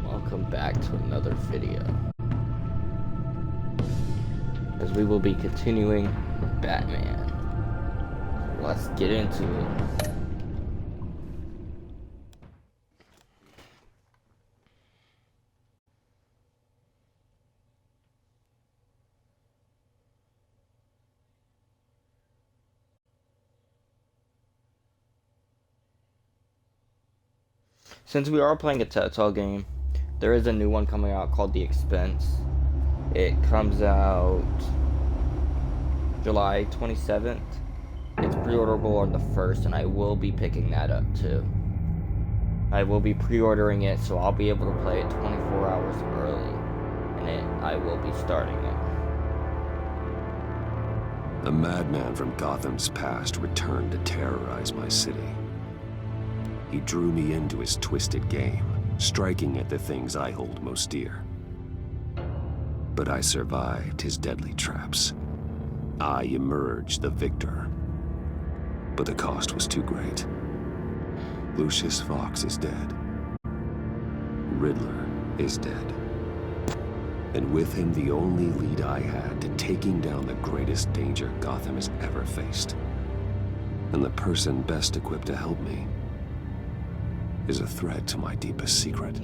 welcome back to another video. As we will be continuing Batman. Let's get into it. Since we are playing a Telltale game, there is a new one coming out called The Expanse. It comes out July 27th. It's pre-orderable on the 1st, and I will be picking that up too. I will be pre-ordering it, so I'll be able to play it 24 hours early, and I will be starting it. A madman from Gotham's past returned to terrorize my city. He drew me into his twisted game, striking at the things I hold most dear. But I survived his deadly traps. I emerged the victor. But the cost was too great. Lucius Fox is dead. Riddler is dead. And with him the only lead I had to taking down the greatest danger Gotham has ever faced. And the person best equipped to help me is a threat to my deepest secret.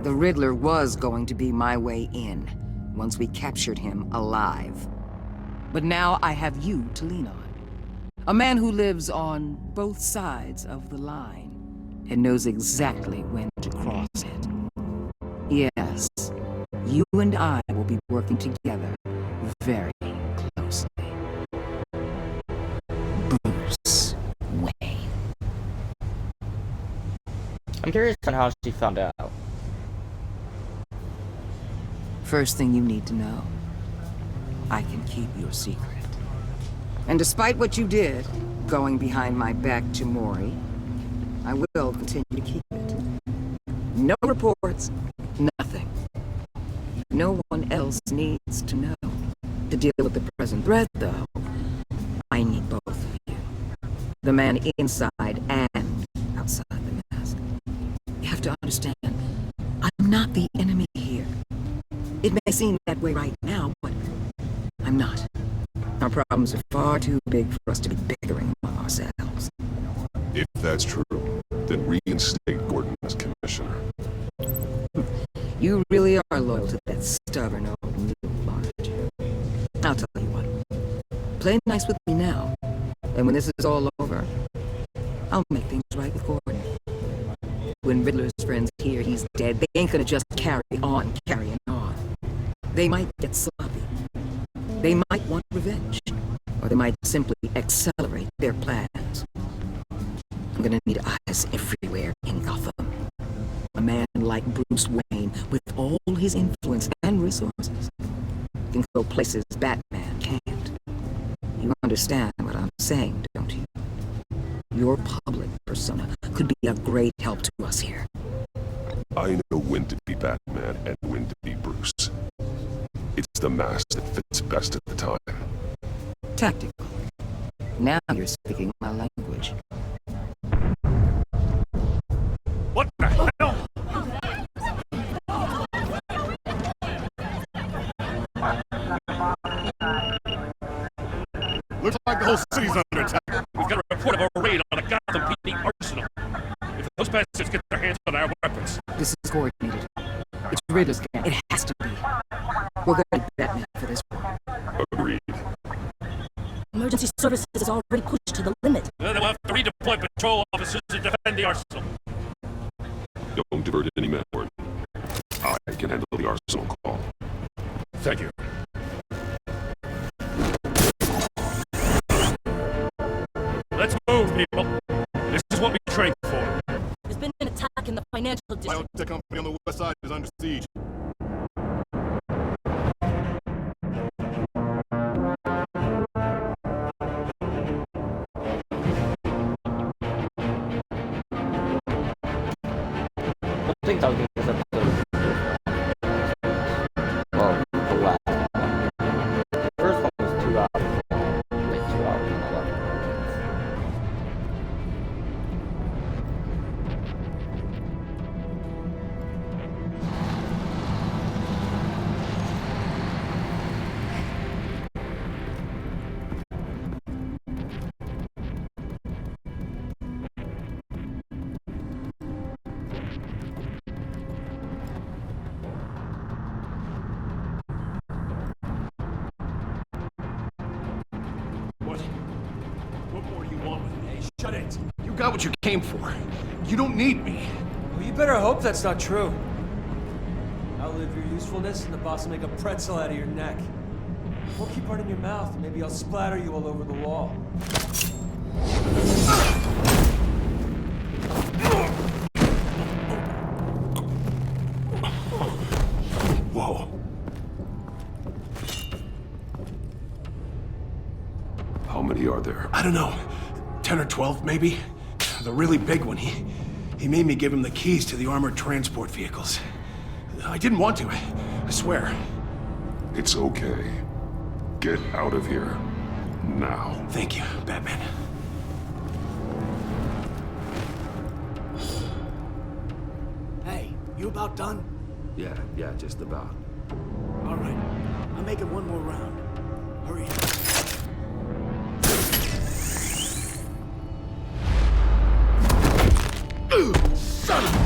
The Riddler was going to be my way in, once we captured him alive. But now I have you to lean on. A man who lives on both sides of the line, and knows exactly when to cross it. Yes, you and I will be working together very closely. Bruce Wayne. I'm curious on how she found out. First thing you need to know, I can keep your secret. And despite what you did, going behind my back to Mori, I will continue to keep it. No reports, nothing. No one else needs to know. To deal with the present threat, though, I need both of you. The man inside and outside the mask. You have to understand, I'm not the enemy here. It may seem that way right now, but I'm not. Our problems are far too big for us to be bickering among ourselves. If that's true, then reinstate Gordon as commissioner. You really are loyal to that stubborn old mule, aren't you? I'll tell you what. Play nice with me now, and when this is all over, I'll make things right with Gordon. When Riddler's friends hear he's dead, they ain't gonna just carrying on. They might get sloppy. They might want revenge. Or they might simply accelerate their plans. I'm gonna need eyes everywhere in Gotham. A man like Bruce Wayne, with all his influence and resources, can go places Batman can't. You understand what I'm saying, don't you? Your public persona could be a great help to us here. I know when to be Batman and when to be Bruce. It's the mask that fits best at the time. Tactical. Now you're speaking my language. What the hell? Looks like the whole city's under attack. We've got a report of a raid on a Gotham PD arsenal. If those bastards get their hands on our weapons... This is coordinated. It's Riddler's gang. It has to be. We're gonna need Batman for this one. Agreed. Emergency services is already pushed to the limit. Then we'll have to redeploy patrol officers to defend the arsenal. Don't divert any men, Gordon. I can handle the arsenal call. Thank you. Let's move, people. This is what we trained for. There's been an attack in the financial district. Biotech company on the west side is under siege. I think I'll give this episode. Well, the last one. The first one was 2 hours. Like 2 hours and 11 minutes. more do you want with me? Hey, shut it. You got what you came for. You don't need me. Well, you better hope that's not true. Outlive your usefulness, and the boss will make a pretzel out of your neck. Or keep running your mouth, and maybe I'll splatter you all over the wall. Whoa. How many are there? I don't know. 10 or 12, maybe? The really big one, he made me give him the keys to the armored transport vehicles. I didn't want to, I swear. It's okay. Get out of here. Now. Thank you, Batman. Hey, you about done? Yeah, just about. All right. I'll make it one more round. Hurry up. Son of a...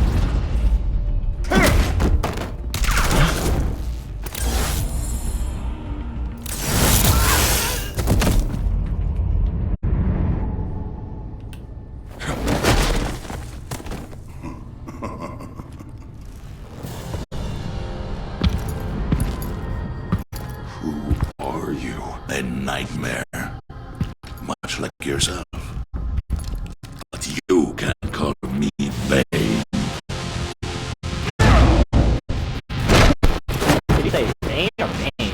A nightmare. Much like yourself. But you can call me Bane. Did you say Bane or Bane?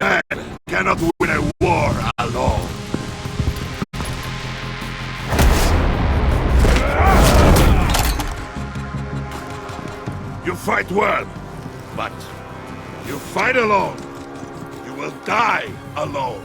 Man cannot win a war alone. You fight well, but you fight alone. You will die alone.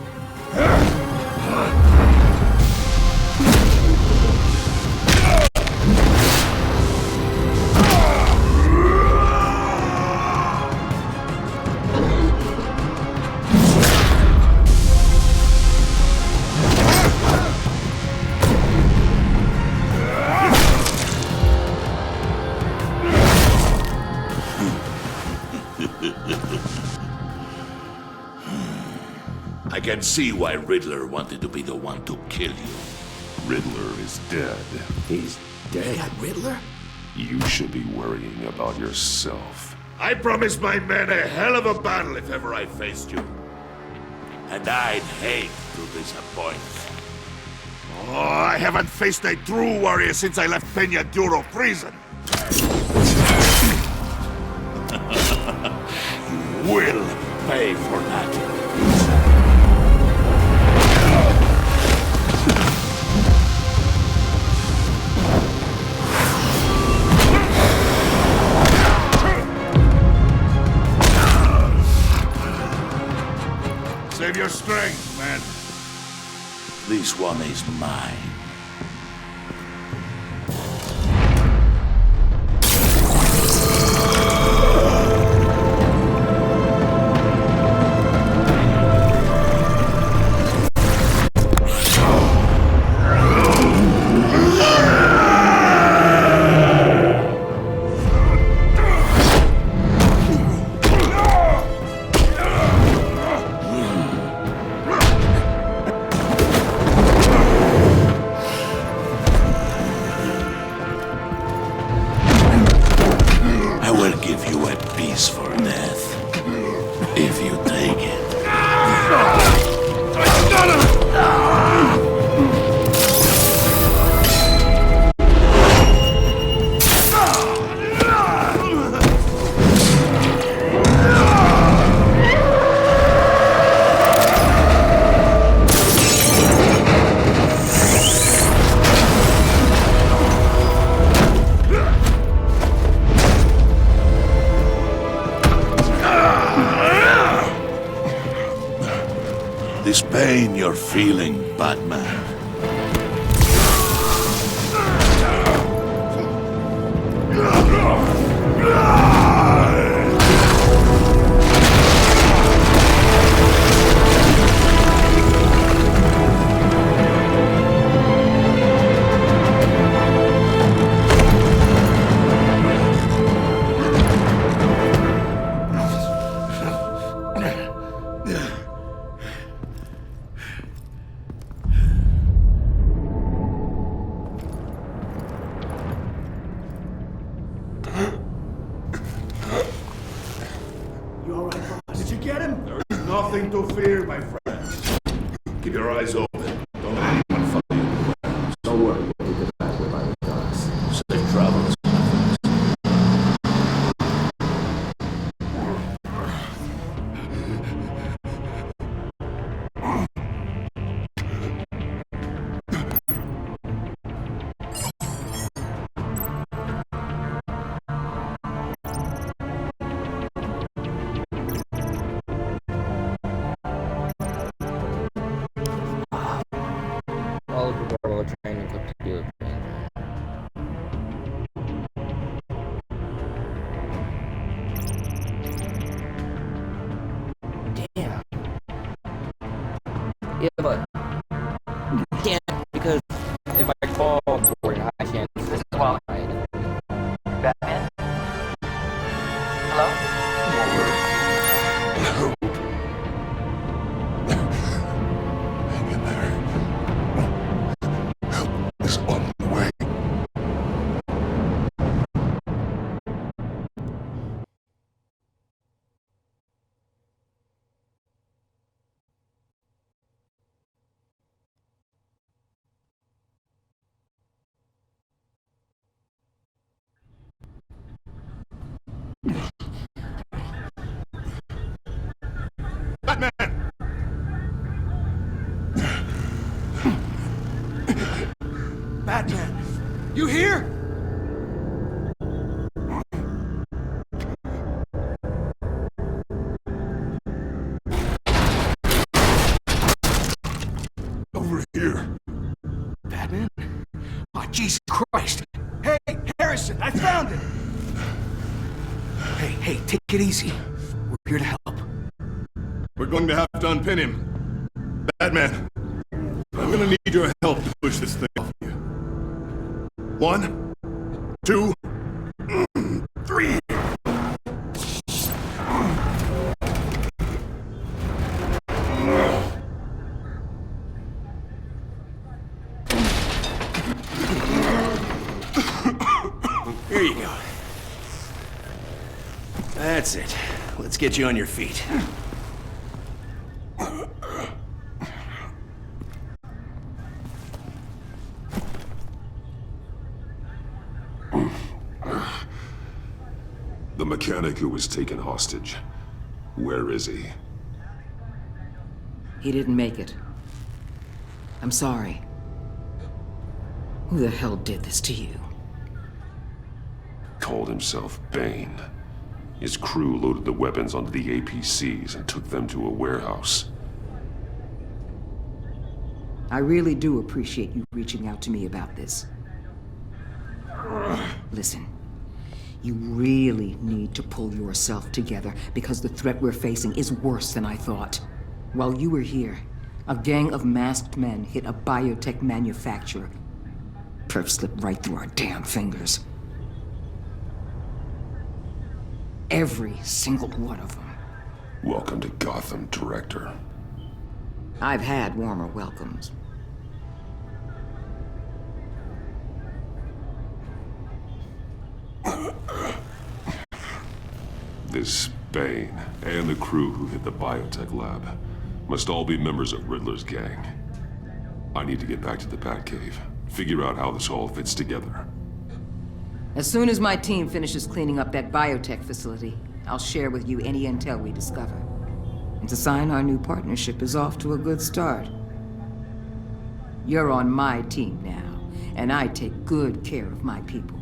I can see why Riddler wanted to be the one to kill you. Riddler is dead. He's dead? That Riddler? You should be worrying about yourself. I promised my men a hell of a battle if ever I faced you. And I'd hate to disappoint. Oh, I haven't faced a true warrior since I left Peña Duro prison. You will pay for that. Save your strength, man. This one is mine. This pain you're feeling, Batman. no fear, my friend. Keep your eyes open. Don't let anyone follow you in the warehouse. Don't worry, we'll take it back with my guns. Safe travels. All of the borrow training put together. Damn. Yeah, but damn, because if I fall for a high chance, this is why. Batman. Hello. Hang in there. Help is on the way. Batman! Batman, you here? Over here. Batman? Oh, Jesus Christ! Hey, Harrison, I found him! Hey, take it easy. We're here to help. We're going to have to unpin him. Batman, I'm gonna need your help to push this thing off you. 1, 2, 3. Here you go. That's it. Let's get you on your feet. The mechanic who was taken hostage. Where is he? He didn't make it. I'm sorry. Who the hell did this to you? Called himself Bane. His crew loaded the weapons onto the APCs and took them to a warehouse. I really do appreciate you reaching out to me about this. Listen, you really need to pull yourself together because the threat we're facing is worse than I thought. While you were here, a gang of masked men hit a biotech manufacturer. Perf slipped right through our damn fingers. Every single one of them. Welcome to Gotham, Director. I've had warmer welcomes. This Bane and the crew who hit the biotech lab must all be members of Riddler's gang. I need to get back to the Batcave, figure out how this all fits together. As soon as my team finishes cleaning up that biotech facility, I'll share with you any intel we discover. And to sign our new partnership is off to a good start. You're on my team now, and I take good care of my people.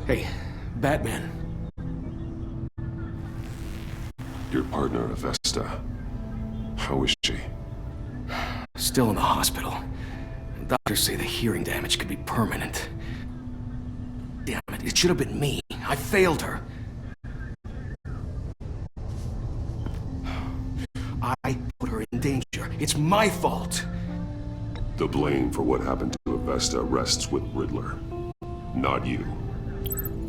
Hey, Batman. Your partner, Avesta. How is she? Still in the hospital. Doctors say the hearing damage could be permanent. Damn it, it should have been me. I failed her. I put her in danger. It's my fault. The blame for what happened to Avesta rests with Riddler, not you.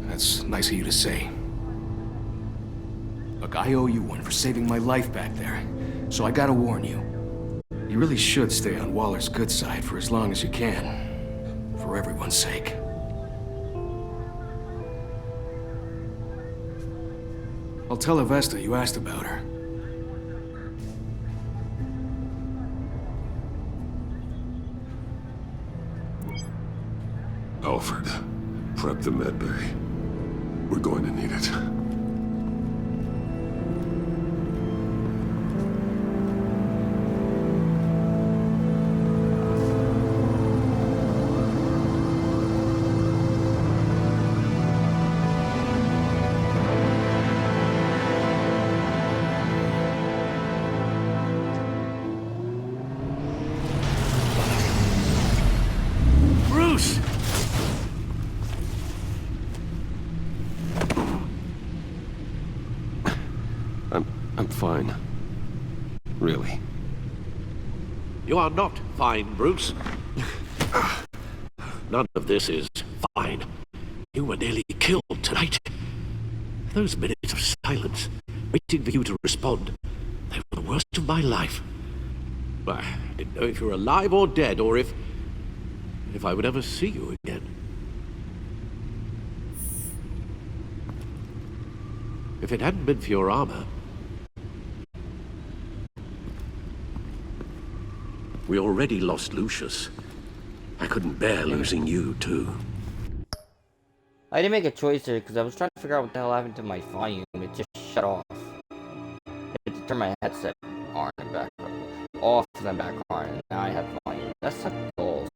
That's nice of you to say. Look, I owe you one for saving my life back there. So I gotta warn you. You really should stay on Waller's good side for as long as you can. For everyone's sake. I'll tell Avesta you asked about her. Alfred, prep the medbay. We're going to need it. Bruce! I'm fine. Really. You are not fine, Bruce. None of this is fine. You were nearly killed tonight. Those minutes of silence, waiting for you to respond, they were the worst of my life. I didn't know if you were alive or dead, or if I would ever see you again. If it hadn't been for your armor, we already lost Lucius. I couldn't bear losing you, too. I didn't make a choice here because I was trying to figure out what the hell happened to my volume. It just shut off. I had to turn my headset on and back off and then back on, and now I have volume. That's such balls.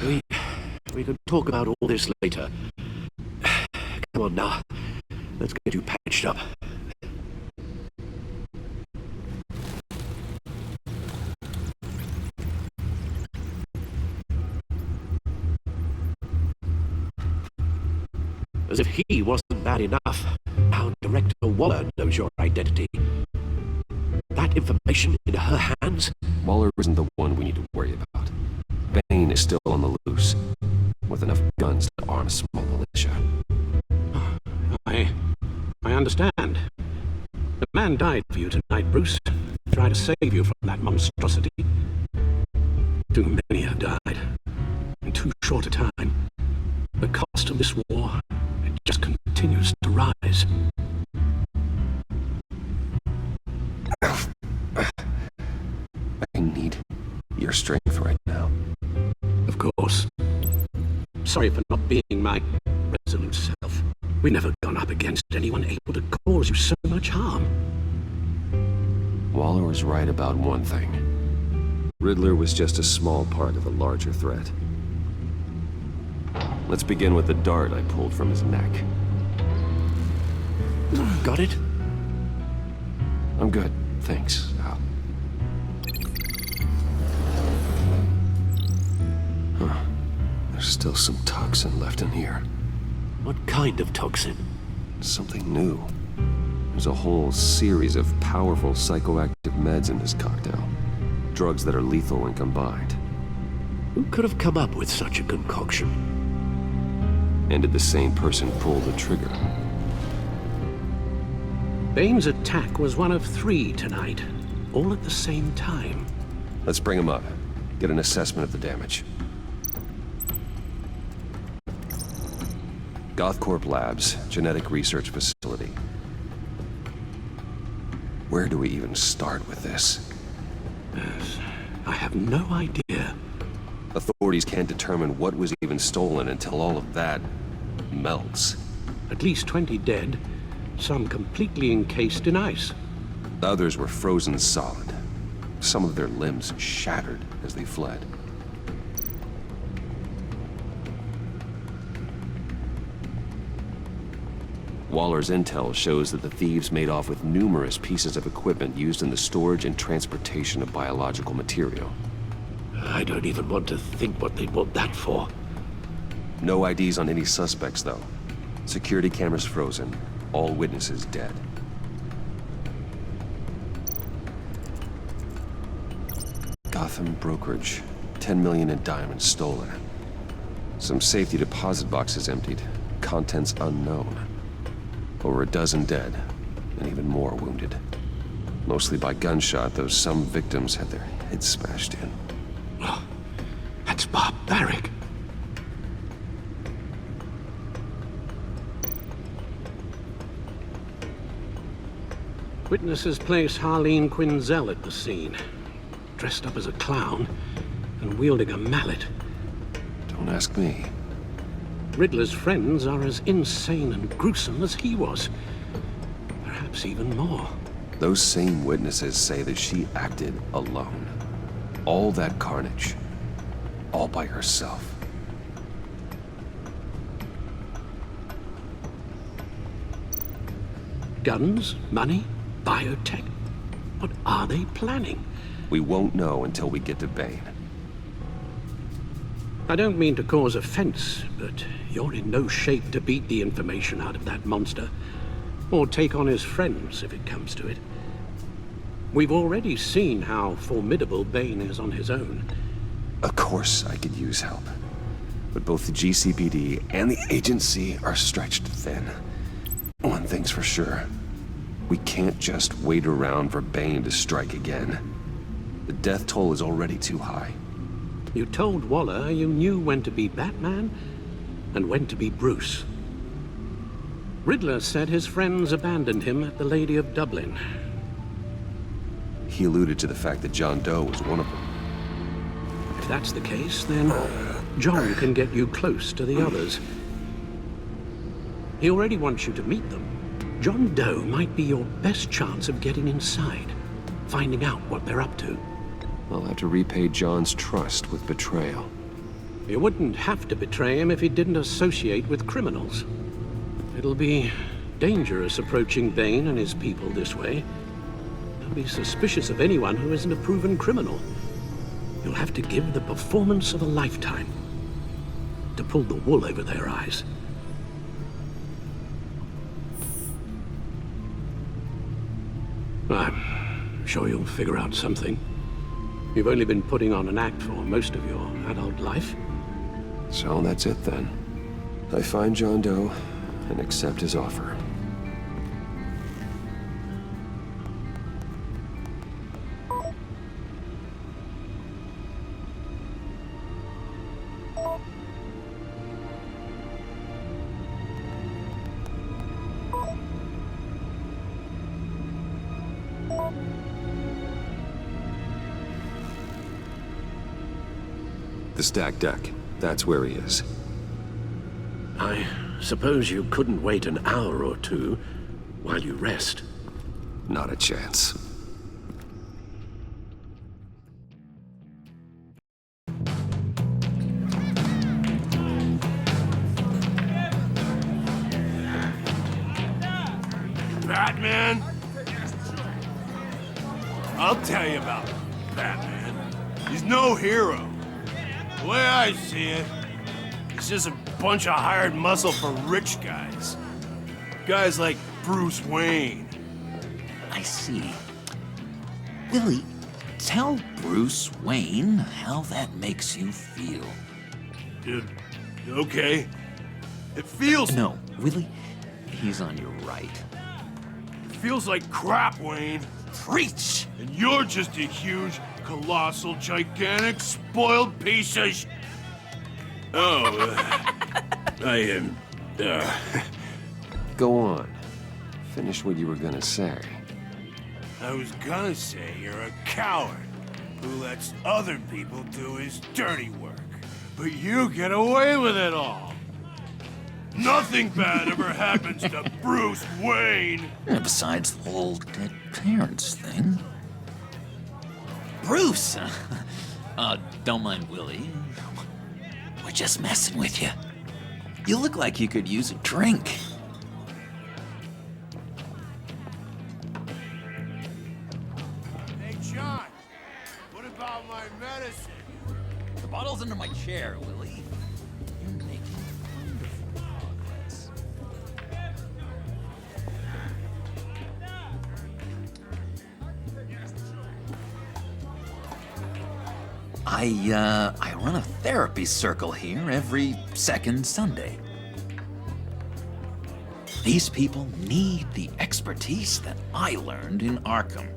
We can talk about all this later. Come on now. Let's get you patched up. As if he wasn't bad enough, now Director Waller knows your identity. That information in her hands? Waller isn't the one we need to worry about. Bane is still on the loose, with enough guns to arm a small militia. I understand. The man died for you tonight, Bruce. Tried to save you from that monstrosity. Too many have died. In too short a time. The cost of this war, it just continues to rise. I need your strength right now. Of course. Sorry for not being my resolute self. We've never gone up against anyone able to cause you so much harm. Waller was right about one thing. Riddler was just a small part of a larger threat. Let's begin with the dart I pulled from his neck. Got it? I'm good, thanks, Al. Huh. There's still some toxin left in here. What kind of toxin? Something new. There's a whole series of powerful psychoactive meds in this cocktail. Drugs that are lethal when combined. Who could have come up with such a concoction? And did the same person pull the trigger? Bane's attack was one of 3 tonight, all at the same time. Let's bring him up. Get an assessment of the damage. Gothcorp Labs, genetic research facility. Where do we even start with this? I have no idea. Authorities can't determine what was even stolen until all of that melts. At least 20 dead, some completely encased in ice. Others were frozen solid. Some of their limbs shattered as they fled. Waller's intel shows that the thieves made off with numerous pieces of equipment used in the storage and transportation of biological material. I don't even want to think what they'd want that for. No IDs on any suspects, though. Security cameras frozen. All witnesses dead. Gotham brokerage. 10 million in diamonds stolen. Some safety deposit boxes emptied. Contents unknown. Over a dozen dead, and even more wounded. Mostly by gunshot, though some victims had their heads smashed in. Oh, that's barbaric. Witnesses place Harleen Quinzel at the scene, dressed up as a clown and wielding a mallet. Don't ask me. Riddler's friends are as insane and gruesome as he was. Perhaps even more. Those same witnesses say that she acted alone. All that carnage. All by herself. Guns, money, biotech. What are they planning? We won't know until we get to Bane. I don't mean to cause offense, but you're in no shape to beat the information out of that monster. Or take on his friends, if it comes to it. We've already seen how formidable Bane is on his own. Of course I could use help. But both the GCPD and the agency are stretched thin. One thing's for sure. We can't just wait around for Bane to strike again. The death toll is already too high. You told Waller you knew when to be Batman and when to be Bruce. Riddler said his friends abandoned him at the Lady of Dublin. He alluded to the fact that John Doe was one of them. If that's the case, then John can get you close to the others. He already wants you to meet them. John Doe might be your best chance of getting inside, finding out what they're up to. I'll have to repay John's trust with betrayal. You wouldn't have to betray him if he didn't associate with criminals. It'll be dangerous approaching Bane and his people this way. They'll be suspicious of anyone who isn't a proven criminal. You'll have to give the performance of a lifetime to pull the wool over their eyes. I'm sure you'll figure out something. You've only been putting on an act for most of your adult life. So that's it then. I find John Doe and accept his offer. The stacked deck. That's where he is. I suppose you couldn't wait an hour or two while you rest. Not a chance. Batman? I'll tell you about Batman. He's no hero. The way I see it, he's just a bunch of hired muscle for rich guys. Guys like Bruce Wayne. I see. Willie, tell Bruce Wayne how that makes you feel. Okay. It feels... No, Willie, he's on your right. It feels like crap, Wayne. Preach! And you're just a huge, colossal, gigantic, spoiled piece of I am, Go on. Finish what you were gonna say. I was gonna say you're a coward who lets other people do his dirty work. But you get away with it all. Nothing bad ever happens to Bruce Wayne. Yeah, besides the whole dead parents thing. Bruce! Don't mind Willie. We're just messing with you. You look like you could use a drink. Hey, John. What about my medicine? The bottle's under my chair, Willie. You're making wonderful progress. I run a therapy circle here every second Sunday. These people need the expertise that I learned in Arkham.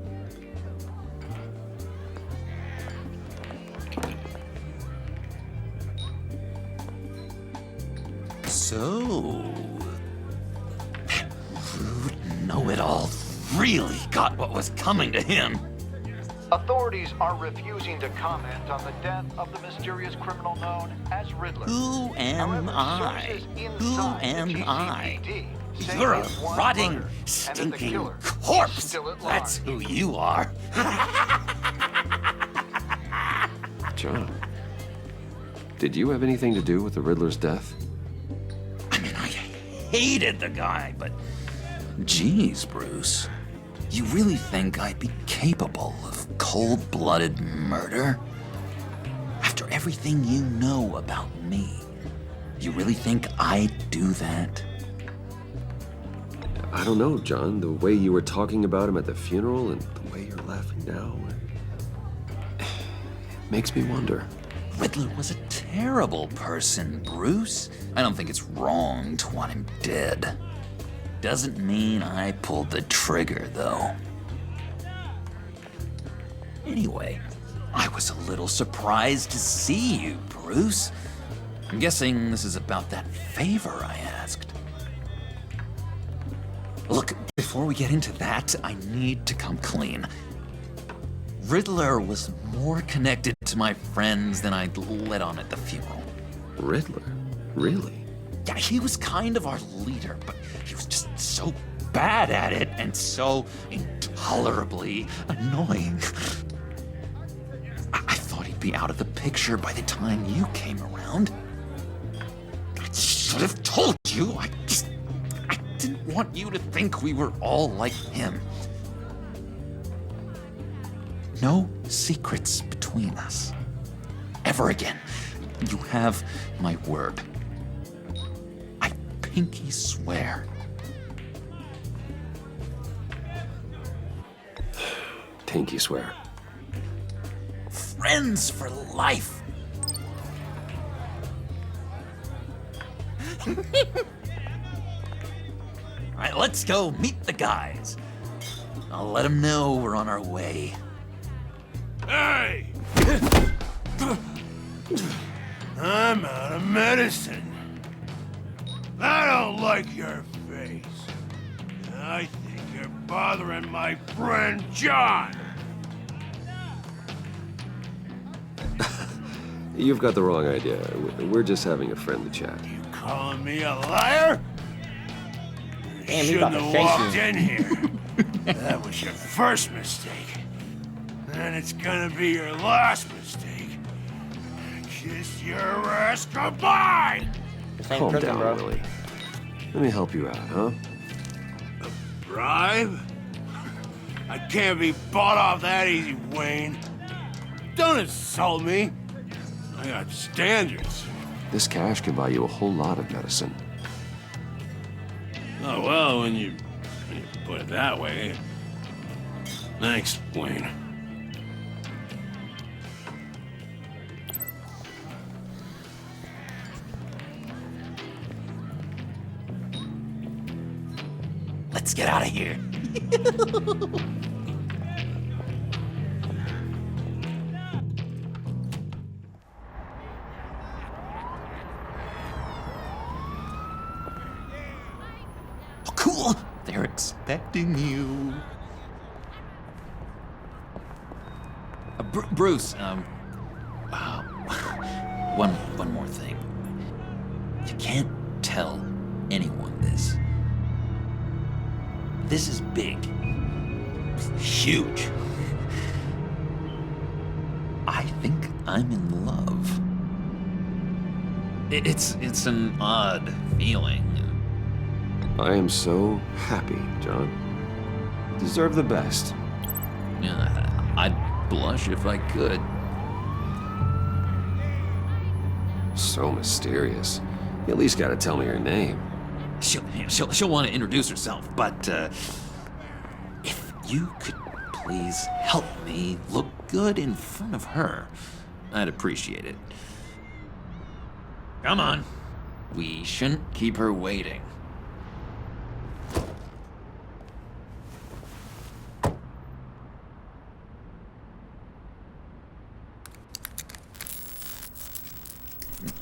So, rude know-it-all really got what was coming to him. Authorities are refusing to comment on the death of the mysterious criminal known as Riddler. Who am I? Sources Who inside the am I? GCPD say You're a he was rotting, murdered, and that the stinking killer is corpse. still at That's large. who you are. John, did you have anything to do with the Riddler's death? I mean, I hated the guy, but geez, Bruce. You really think I'd be capable of cold-blooded murder? After everything you know about me, you really think I'd do that? I don't know, John. The way you were talking about him at the funeral and the way you're laughing now, it makes me wonder. Riddler was a terrible person, Bruce. I don't think it's wrong to want him dead. Doesn't mean I pulled the trigger, though. Anyway, I was a little surprised to see you, Bruce. I'm guessing this is about that favor I asked. Look, before we get into that, I need to come clean. Riddler was more connected to my friends than I'd let on at the funeral. Riddler? Really? Yeah, he was kind of our leader, but he was just so bad at it and so intolerably annoying. I thought he'd be out of the picture by the time you came around. I should have told you. I didn't want you to think we were all like him. No secrets between us. Ever again. You have my word. I pinky swear. Pinky swear. Friends for life. All right, let's go meet the guys. I'll let them know we're on our way. Hey! I'm out of medicine. I don't like your face. I think you're bothering my friend John. You've got the wrong idea. We're just having a friendly chat. You calling me a liar? Damn, You he got shouldn't the have face walked in. in here. That was your first mistake. And it's gonna be your last mistake. Kiss your ass goodbye! This ain't Calm prison, down, bro. Willie. Let me help you out, huh? Bribe? I can't be bought off that easy, Wayne. Don't insult me. I got standards. This cash can buy you a whole lot of medicine. Oh, well, when you put it that way. Thanks, Wayne. Let's get out of here. Oh, cool. They're expecting you. Bruce, one more thing. You can't tell anyone this. This is big. Huge. I think I'm in love. It's an odd feeling. I am so happy, John. You deserve the best. Yeah, I'd blush if I could. So mysterious. You at least gotta tell me her name. She'll want to introduce herself, but if you could please help me look good in front of her, I'd appreciate it. Come on. We shouldn't keep her waiting.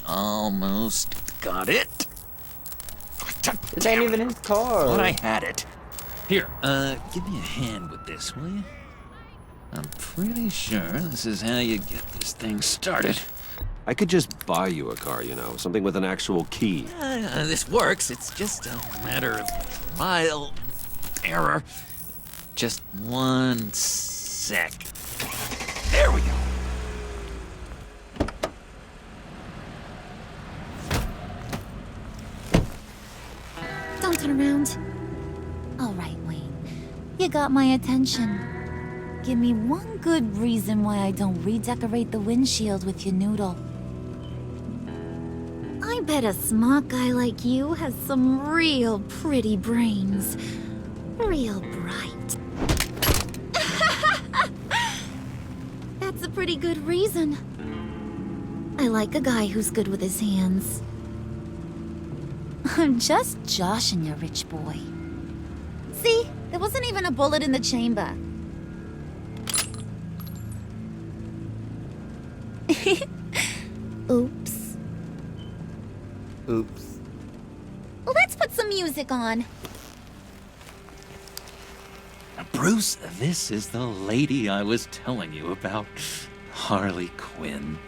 Almost got it. This ain't even his car. Thought I had it. Here, give me a hand with this, will you? I'm pretty sure this is how you get this thing started. I could just buy you a car, you know, something with an actual key. This works. It's just a matter of trial and error. Just 1 sec. There we go. Don't turn around. All right, Wayne. You got my attention. Give me one good reason why I don't redecorate the windshield with your noodle. I bet a smart guy like you has some real pretty brains. Real bright. That's a pretty good reason. I like a guy who's good with his hands. I'm just joshing you, rich boy. See? There wasn't even a bullet in the chamber. Oops. Oops. Well, let's put some music on. Bruce, this is the lady I was telling you about. Harley Quinn.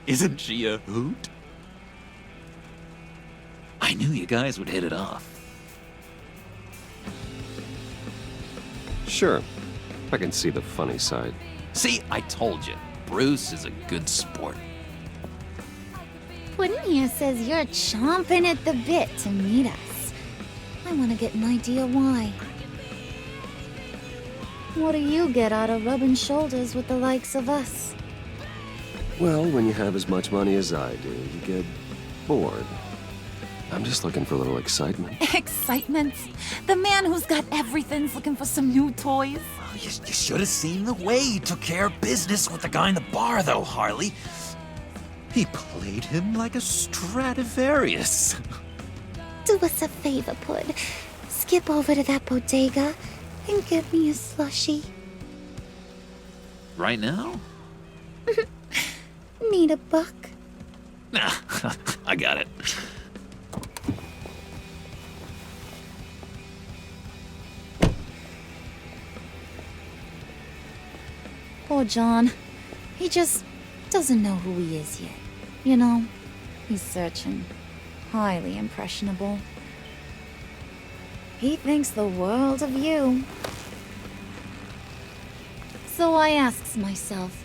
Isn't she a hoot? I knew you guys would hit it off. Sure. I can see the funny side. See, I told you. Bruce is a good sport. Puddin' here says you're chomping at the bit to meet us. I want to get an idea why. What do you get out of rubbing shoulders with the likes of us? Well, when you have as much money as I do, you get bored. I'm just looking for a little excitement. Excitement? The man who's got everything's looking for some new toys? Oh, you should have seen the way he took care of business with the guy in the bar, though, Harley. He played him like a Stradivarius. Do us a favor, Pud. Skip over to that bodega and get me a slushie. Right now? Need a buck? Nah, I got it. Poor John. He just doesn't know who he is yet. You know, he's searching. Highly impressionable. He thinks the world of you. So I asks myself,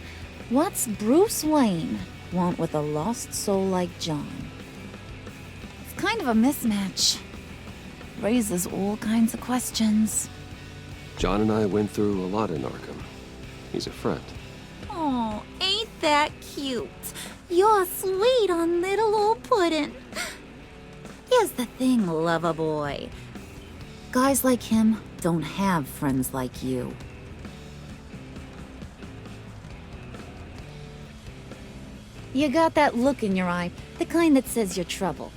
what's Bruce Wayne want with a lost soul like John? It's kind of a mismatch. Raises all kinds of questions. John and I went through a lot in Arkham. He's a friend. Oh, ain't that cute? You're sweet on little old Puddin'. Here's the thing, lover boy. Guys like him don't have friends like you. You got that look in your eye, the kind that says you're trouble.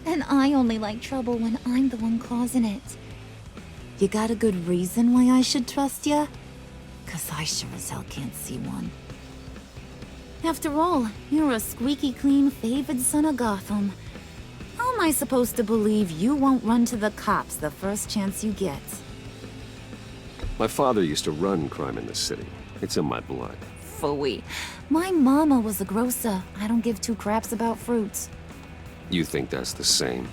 And I only like trouble when I'm the one causing it. You got a good reason why I should trust you? 'Cause I sure as hell can't see one. After all, you're a squeaky clean favored son of Gotham. How am I supposed to believe you won't run to the cops the first chance you get? My father used to run crime in the city. It's in my blood. Phooey. My mama was a grocer. I don't give two craps about fruits. You think that's the same?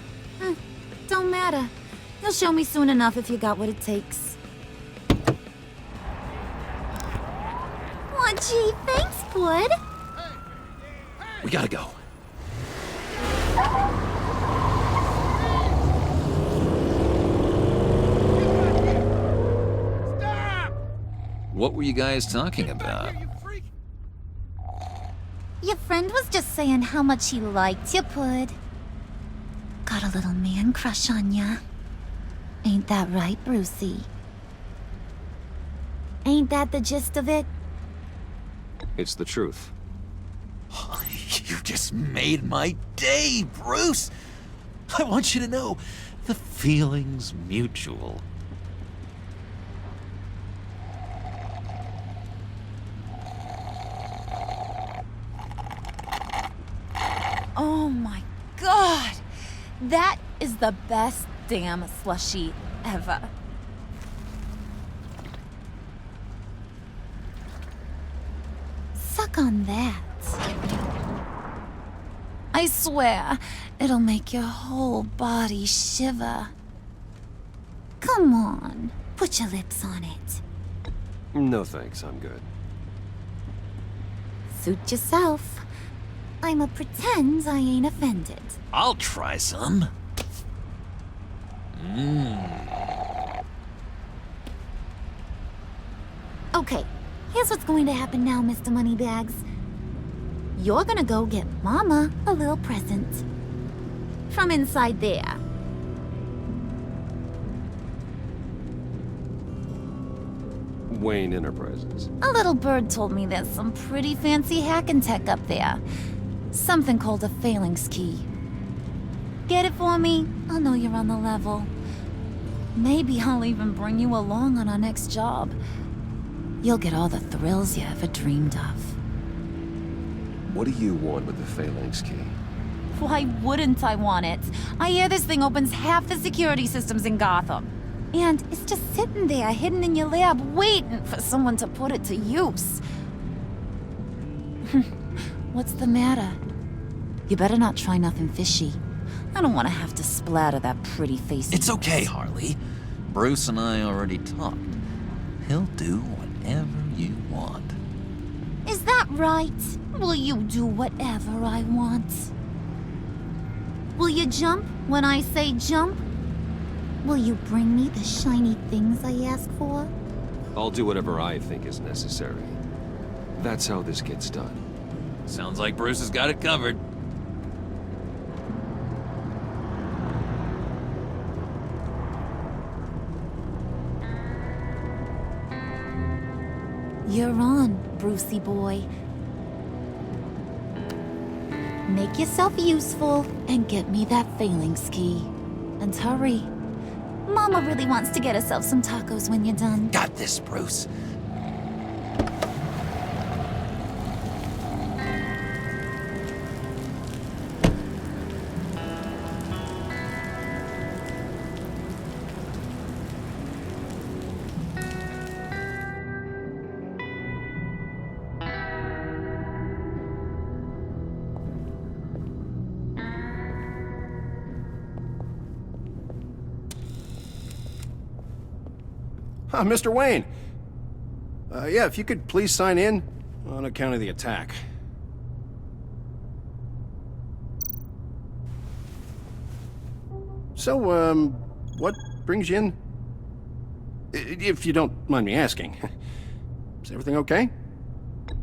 Don't matter. You'll show me soon enough if you got what it takes. Aw, gee, thanks, Bud. We gotta go. What were you guys talking about? Your friend was just saying how much he liked you, Pud. Got a little man crush on ya. Ain't that right, Brucey? Ain't that the gist of it? It's the truth. You just made my day, Bruce! I want you to know, the feeling's mutual. Oh my god! That is the best damn slushie ever. Suck on that. I swear, it'll make your whole body shiver. Come on, put your lips on it. No thanks, I'm good. Suit yourself. I'ma pretend I ain't offended. I'll try some. Okay, here's what's going to happen now, Mr. Moneybags. You're gonna go get Mama a little present. From inside there. Wayne Enterprises. A little bird told me there's some pretty fancy hacking tech up there. Something called a phalanx key. Get it for me? I'll know you're on the level. Maybe I'll even bring you along on our next job. You'll get all the thrills you ever dreamed of. What do you want with the phalanx key? Why wouldn't I want it? I hear this thing opens half the security systems in Gotham. And it's just sitting there, hidden in your lab, waiting for someone to put it to use. What's the matter? You better not try nothing fishy. I don't want to have to splatter that pretty face. It's okay, Harley. Bruce and I already talked. He'll do whatever you want. Is that right? Will you do whatever I want? Will you jump when I say jump? Will you bring me the shiny things I ask for? I'll do whatever I think is necessary. That's how this gets done. Sounds like Bruce has got it covered. You're on, Brucey boy. Make yourself useful and get me that phalanx key. And hurry. Mama really wants to get herself some tacos when you're done. Got this, Bruce. Mr. Wayne. Yeah, if you could please sign in on account of the attack. So, what brings you in? If you don't mind me asking. Is everything okay?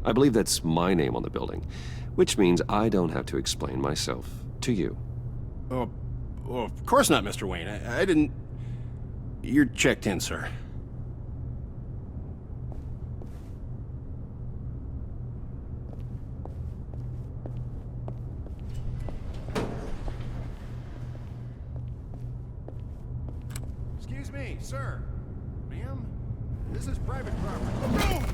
I believe that's my name on the building, which means I don't have to explain myself to you. Oh, of course not, Mr. Wayne. I didn't... You're checked in, sir. Excuse me, sir. Ma'am, this is private property.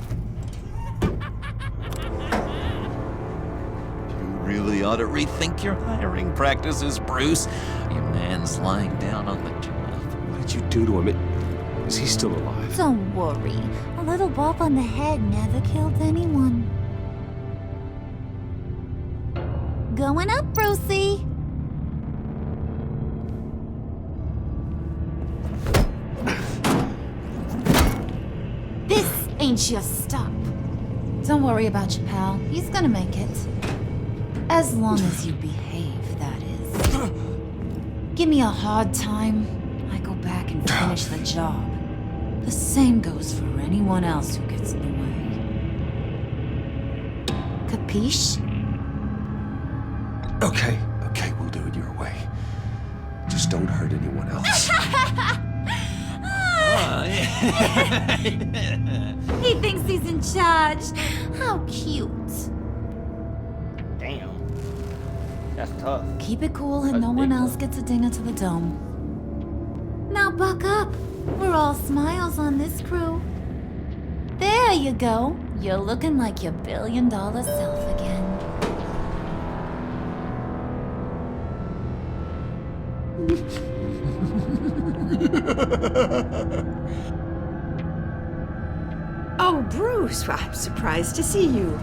You really ought to rethink your hiring practices, Bruce. Your man's lying down on the job. What did you do to him? Is he still alive? Don't worry. A little bump on the head never killed anyone. Going up, Brucey. This ain't your stop. Don't worry about your pal. He's gonna make it. As long as you behave, that is. Give me a hard time, I go back and finish the job. The same goes for anyone else who gets in the way. Capiche? Okay, we'll do it your way. Just don't hurt anyone else. He thinks he's in charge. How cute. Damn. That's tough. Keep it cool and no one else gets a dinner to the dome. Now buck up. We're all smiles on this crew. There you go. You're looking like your billion-dollar self again. Oh, Bruce, I'm surprised to see you.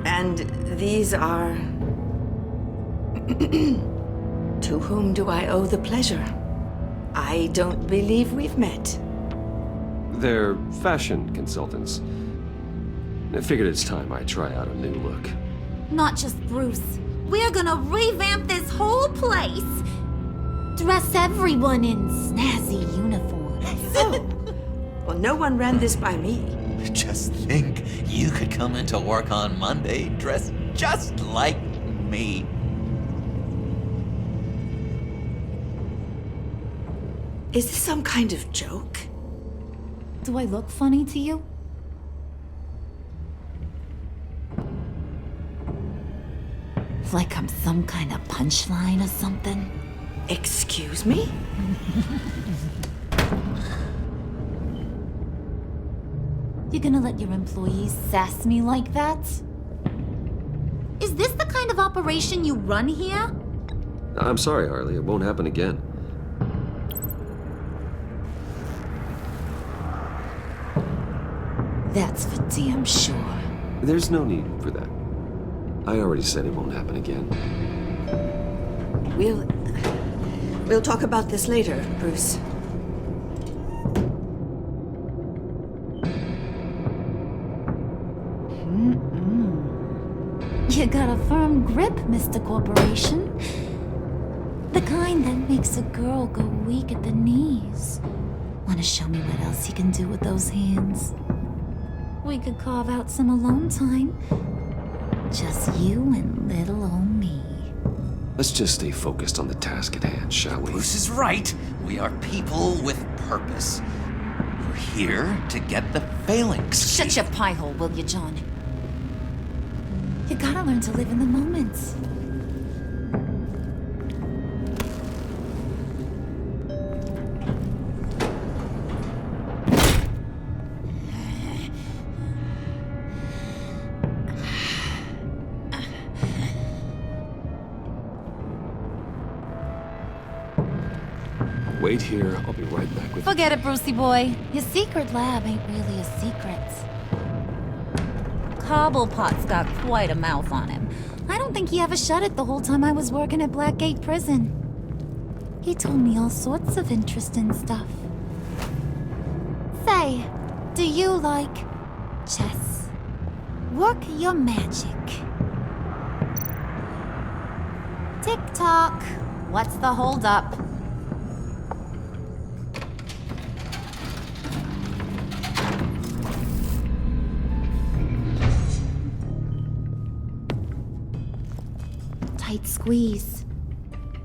And these are... To whom do I owe the pleasure? I don't believe we've met. They're fashion consultants. I figured it's time I try out a new look. Not just Bruce. We're gonna revamp this whole place. Dress everyone in snazzy uniforms. Oh, well, no one ran this by me. Just think, you could come into work on Monday dressed just like me. Is this some kind of joke? Do I look funny to you? Like I'm some kind of punchline or something? Excuse me? You're gonna let your employees sass me like that? Is this the kind of operation you run here? I'm sorry, Harley. It won't happen again. That's for damn sure. There's no need for that. I already said it won't happen again. We'll talk about this later, Bruce. You got a firm grip, Mr. Corporation. The kind that makes a girl go weak at the knees. Wanna show me what else you can do with those hands? We could carve out some alone time. Just you and little old me. Let's just stay focused on the task at hand, shall we? Bruce is right. We are people with purpose. We're here to get the phalanx. Shut your pie hole, will you, John? You gotta learn to live in the moment. Wait here. I'll be right back with you. Forget it, Brucey boy. Your secret lab ain't really a secret. Cobblepot's got quite a mouth on him. I don't think he ever shut it the whole time I was working at Blackgate Prison. He told me all sorts of interesting stuff. Say, do you like chess? Work your magic. Tick-tock. What's the holdup? Tight squeeze.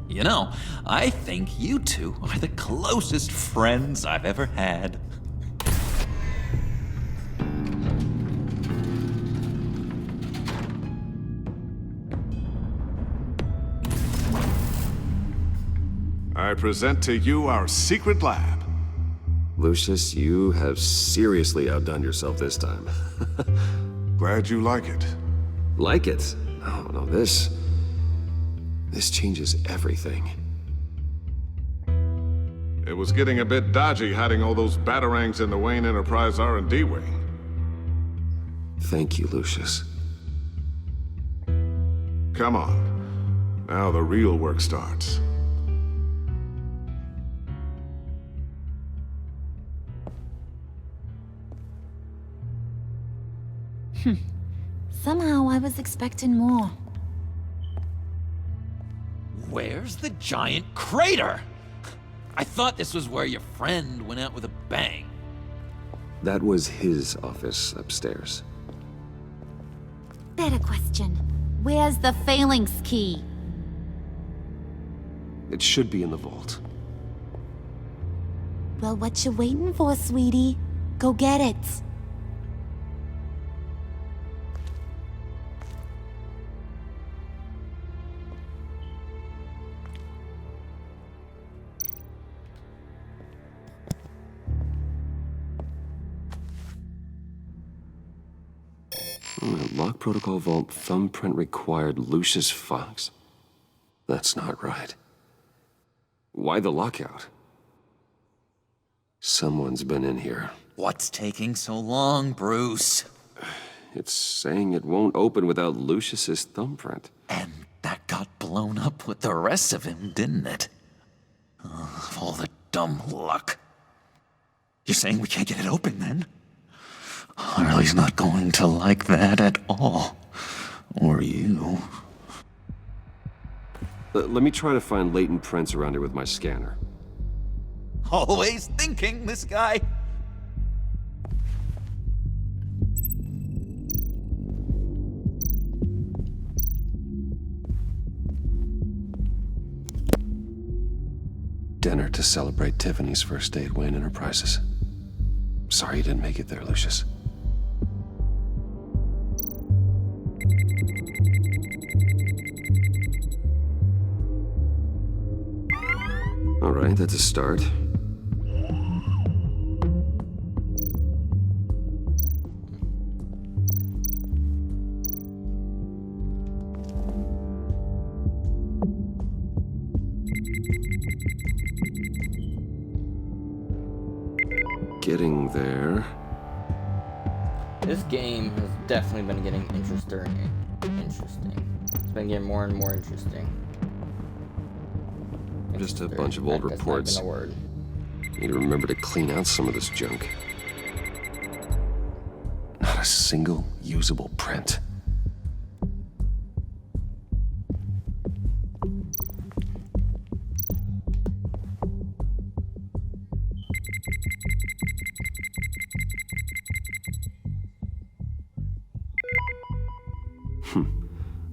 You know, I think you two are the closest friends I've ever had. I present to you our secret lab. Lucius, you have seriously outdone yourself this time. Glad you like it. Like it? No, this changes everything. It was getting a bit dodgy hiding all those batarangs in the Wayne Enterprise R&D wing. Thank you, Lucius. Come on. Now the real work starts. Somehow I was expecting more. Where's the giant crater? I thought this was where your friend went out with a bang. That was his office upstairs. Better question. Where's the phalanx key? It should be in the vault. Well, what you waiting for, sweetie? Go get it. Lock protocol vault thumbprint required Lucius Fox. That's not right. Why the lockout? Someone's been in here. What's taking so long, Bruce? It's saying it won't open without Lucius's thumbprint. And that got blown up with the rest of him, didn't it? All the dumb luck. You're saying we can't get it open, then? Harley's not going to like that at all. Or you. Let me try to find latent prints around here with my scanner. Always thinking, this guy. Dinner to celebrate Tiffany's first day at Wayne Enterprises. Sorry you didn't make it there, Lucius. All right, that's a start. Getting there. This game has definitely been getting interesting. It's been getting more and more interesting. Just a bunch of old That's not reports. even a word. Need to remember to clean out some of this junk. Not a single usable print.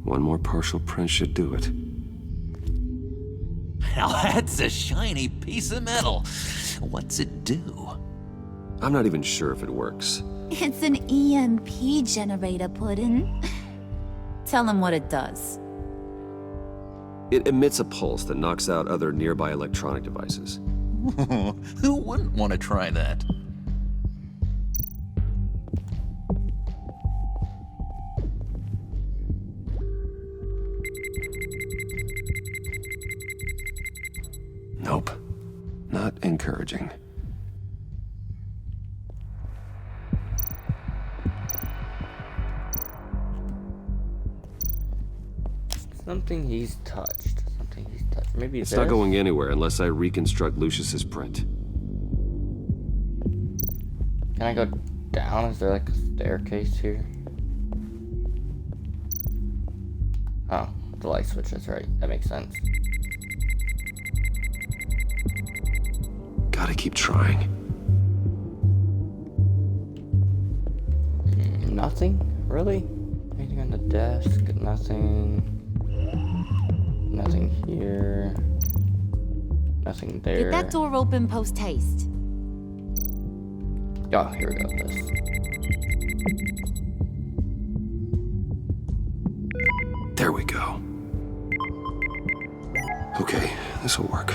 One more partial print should do it. Now that's a shiny piece of metal. What's it do? I'm not even sure if it works. It's an EMP generator, Puddin'. Tell him what it does. It emits a pulse that knocks out other nearby electronic devices. Who wouldn't want to try that? Nope. Not encouraging. Something he's touched. Something he's touched. Maybe It's not going anywhere unless I reconstruct Lucius's print. Can I go down? Is there like a staircase here? Oh, the light switch, that's right. That makes sense. Gotta keep trying. Nothing? Really? Anything on the desk? Nothing. Nothing here. Nothing there. Get that door open post haste. Oh, here we go. This. There we go. Okay, this will work.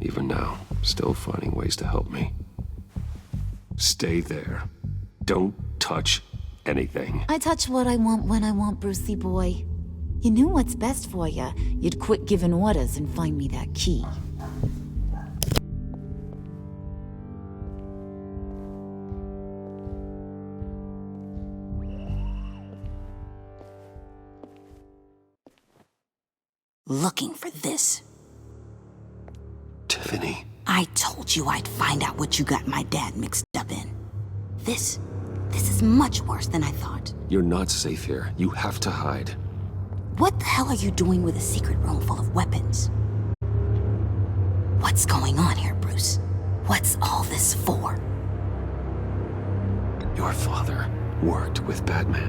Even now, still finding ways to help me. Stay there. Don't touch anything. I touch what I want when I want, Brucey boy. You knew what's best for you. You'd quit giving orders and find me that key. Looking for this. Tiffany. I told you I'd find out what you got my dad mixed up in. This is much worse than I thought. You're not safe here. You have to hide. What the hell are you doing with a secret room full of weapons? What's going on here, Bruce? What's all this for? Your father worked with Batman.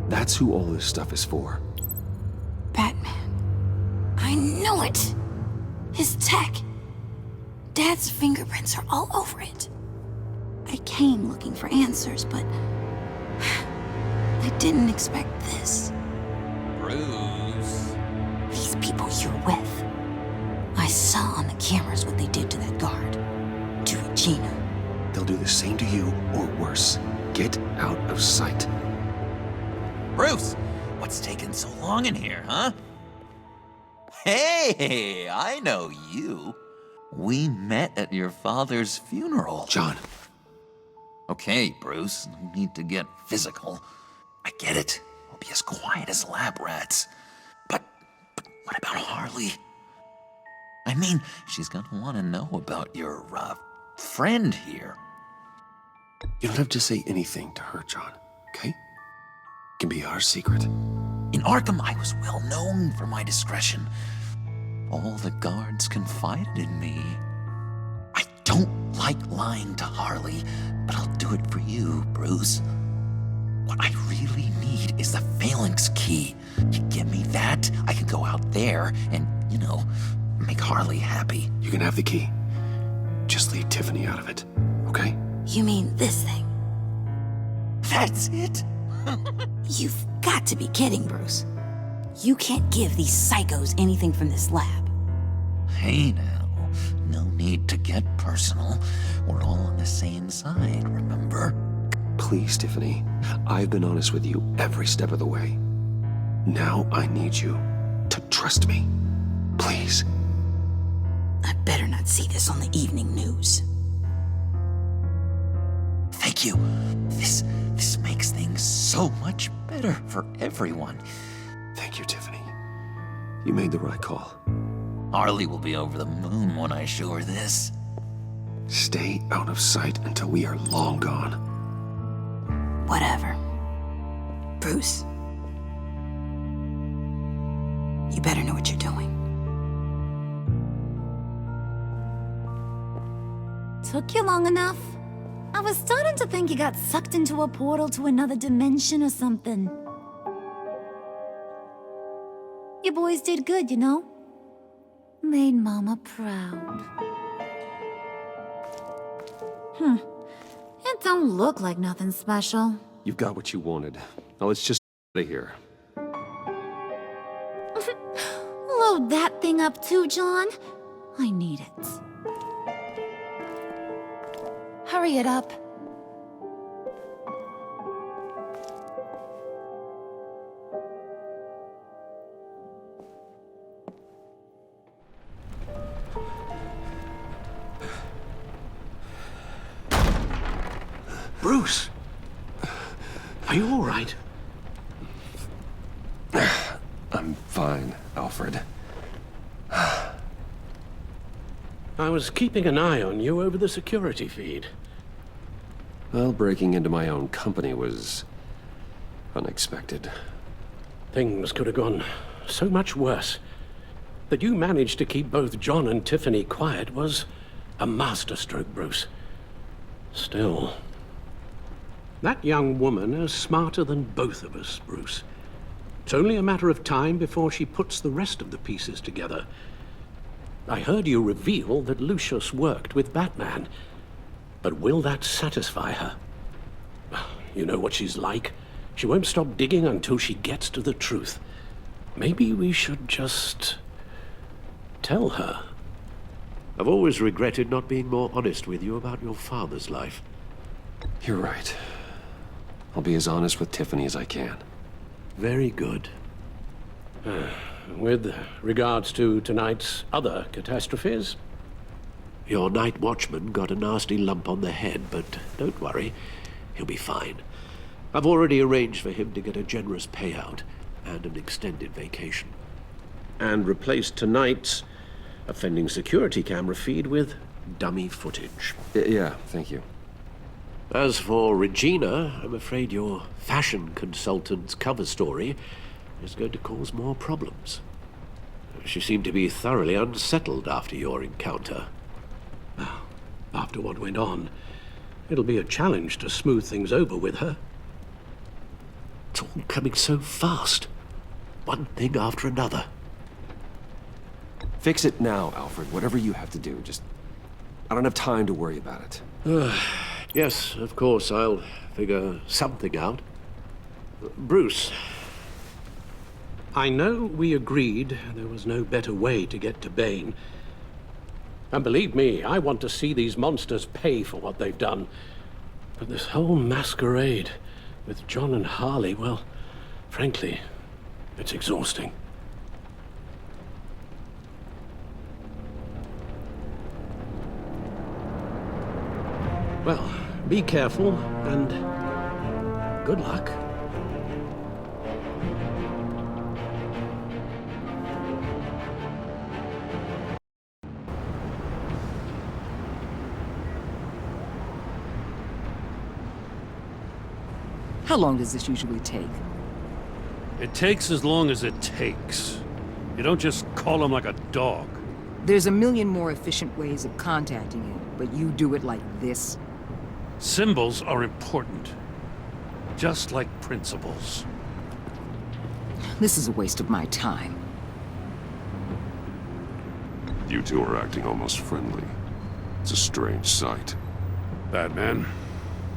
That's who all this stuff is for. Batman. I knew it! His tech. Dad's fingerprints are all over it. I came looking for answers, but I didn't expect this. Bruce. These people you're with. I saw on the cameras what they did to that guard. To Regina. They'll do the same to you, or worse. Get out of sight. Bruce, what's taking so long in here, huh? Hey, I know you. We met at your father's funeral. John. Okay, Bruce, no need to get physical. I get it. We'll be as quiet as lab rats. But what about Harley? I mean, she's gonna want to know about your, friend here. You don't have to say anything to her, John, okay? It can be our secret. In Arkham, I was well known for my discretion. All the guards confided in me. I don't like lying to Harley, but I'll do it for you, Bruce. What I really need is the Phalanx key. You give me that, I can go out there and, make Harley happy. You can have the key. Just leave Tiffany out of it, okay? You mean this thing? That's it? You've got to be kidding, Bruce. You can't give these psychos anything from this lab. Hey now, no need to get personal. We're all on the same side, remember? Please, Tiffany. I've been honest with you every step of the way. Now I need you to trust me. Please. I better not see this on the evening news. Thank you. This makes things so much better for everyone. Thank you, Tiffany. You made the right call. Harley will be over the moon when I show her this. Stay out of sight until we are long gone. Whatever. Bruce. You better know what you're doing. Took you long enough? I was starting to think you got sucked into a portal to another dimension or something. You boys did good, Made Mama proud. It don't look like nothing special. You've got what you wanted. Now let's just get out of here. Load that thing up too, John. I need it. Hurry it up. Bruce! Are you all right? I'm fine, Alfred. I was keeping an eye on you over the security feed. Well, breaking into my own company was unexpected. Things could have gone so much worse. That you managed to keep both John and Tiffany quiet was a masterstroke, Bruce. Still, that young woman is smarter than both of us, Bruce. It's only a matter of time before she puts the rest of the pieces together. I heard you reveal that Lucius worked with Batman. But will that satisfy her? You know what she's like. She won't stop digging until she gets to the truth. Maybe we should just tell her. I've always regretted not being more honest with you about your father's life. You're right. I'll be as honest with Tiffany as I can. Very good. With regards to tonight's other catastrophes? Your night watchman got a nasty lump on the head, but don't worry, he'll be fine. I've already arranged for him to get a generous payout and an extended vacation. And replaced tonight's offending security camera feed with dummy footage. Yeah, thank you. As for Regina, I'm afraid your fashion consultant's cover story is going to cause more problems. She seemed to be thoroughly unsettled after your encounter. After what went on, it'll be a challenge to smooth things over with her. It's all coming so fast. One thing after another. Fix it now, Alfred. Whatever you have to do. I don't have time to worry about it. Yes, of course, I'll figure something out. Bruce, I know we agreed there was no better way to get to Bane. And believe me, I want to see these monsters pay for what they've done. But this whole masquerade with John and Harley, well, frankly, it's exhausting. Well, be careful, and good luck. How long does this usually take? It takes as long as it takes. You don't just call him like a dog. There's a million more efficient ways of contacting him, but you do it like this? Symbols are important. Just like principles. This is a waste of my time. You two are acting almost friendly. It's a strange sight. Batman.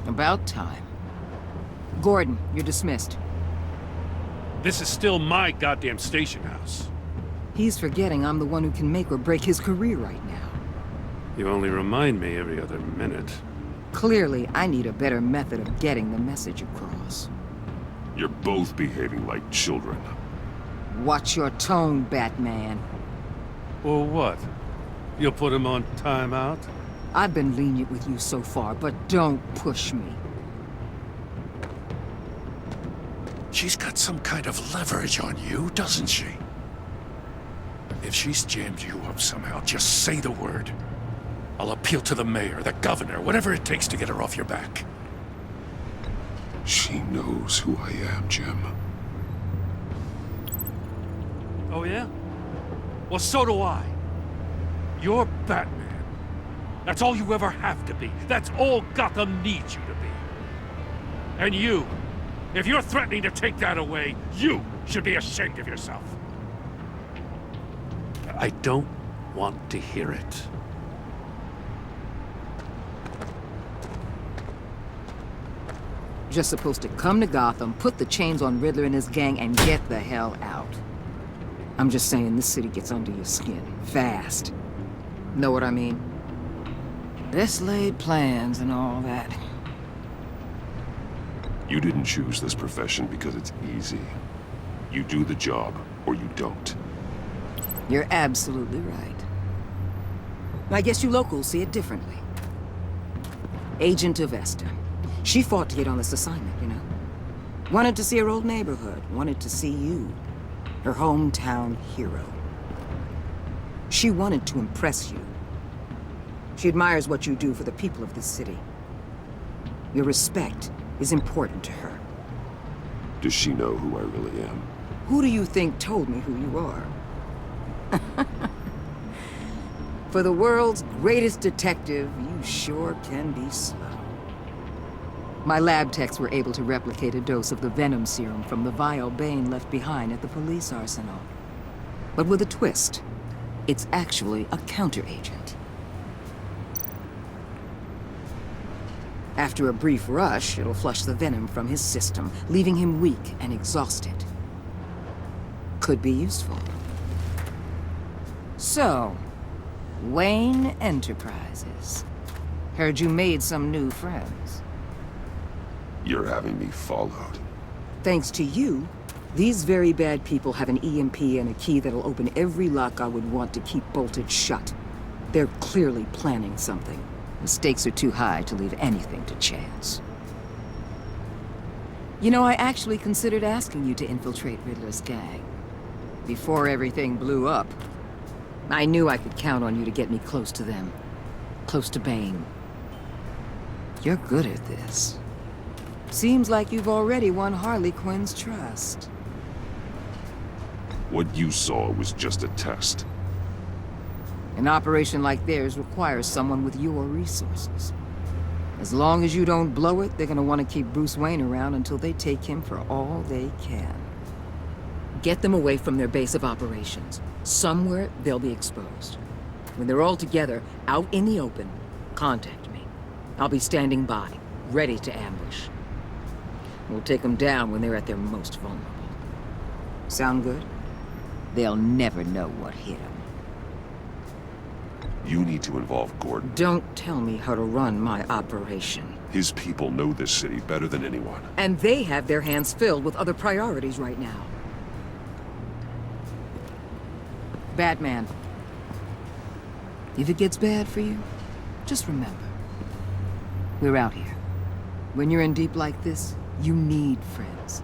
About time. Gordon, you're dismissed. This is still my goddamn station house. He's forgetting I'm the one who can make or break his career right now. You only remind me every other minute. Clearly, I need a better method of getting the message across. You're both behaving like children. Watch your tone, Batman. Or what? You'll put him on timeout? I've been lenient with you so far, but don't push me. She's got some kind of leverage on you, doesn't she? If she's jammed you up somehow, just say the word. I'll appeal to the mayor, the governor, whatever it takes to get her off your back. She knows who I am, Jim. Oh yeah? Well, so do I. You're Batman. That's all you ever have to be. That's all Gotham needs you to be. And you, if you're threatening to take that away, you should be ashamed of yourself. I don't want to hear it. Just supposed to come to Gotham, put the chains on Riddler and his gang, and get the hell out. I'm just saying this city gets under your skin. Fast. Know what I mean? Best laid plans and all that. You didn't choose this profession because it's easy. You do the job, or you don't. You're absolutely right. I guess you locals see it differently. Agent Avesta. She fought to get on this assignment, you know? Wanted to see her old neighborhood. Wanted to see you. Her hometown hero. She wanted to impress you. She admires what you do for the people of this city. Your respect is important to her. Does she know who I really am? Who do you think told me who you are? For the world's greatest detective, you sure can be slow. My lab techs were able to replicate a dose of the venom serum from the vial Bane left behind at the police arsenal. But with a twist, it's actually a counteragent. After a brief rush, it'll flush the venom from his system, leaving him weak and exhausted. Could be useful. So, Wayne Enterprises. Heard you made some new friends. You're having me followed. Thanks to you, these very bad people have an EMP and a key that'll open every lock I would want to keep bolted shut. They're clearly planning something. The stakes are too high to leave anything to chance. You know, I actually considered asking you to infiltrate Riddler's gang. Before everything blew up. I knew I could count on you to get me close to them. Close to Bane. You're good at this. Seems like you've already won Harley Quinn's trust. What you saw was just a test. An operation like theirs requires someone with your resources. As long as you don't blow it, they're gonna want to keep Bruce Wayne around until they take him for all they can. Get them away from their base of operations. Somewhere they'll be exposed. When they're all together, out in the open, contact me. I'll be standing by, ready to ambush. We'll take them down when they're at their most vulnerable. Sound good? They'll never know what hit them. You need to involve Gordon. Don't tell me how to run my operation. His people know this city better than anyone. And they have their hands filled with other priorities right now. Batman, if it gets bad for you, just remember, we're out here. When you're in deep like this, you need friends.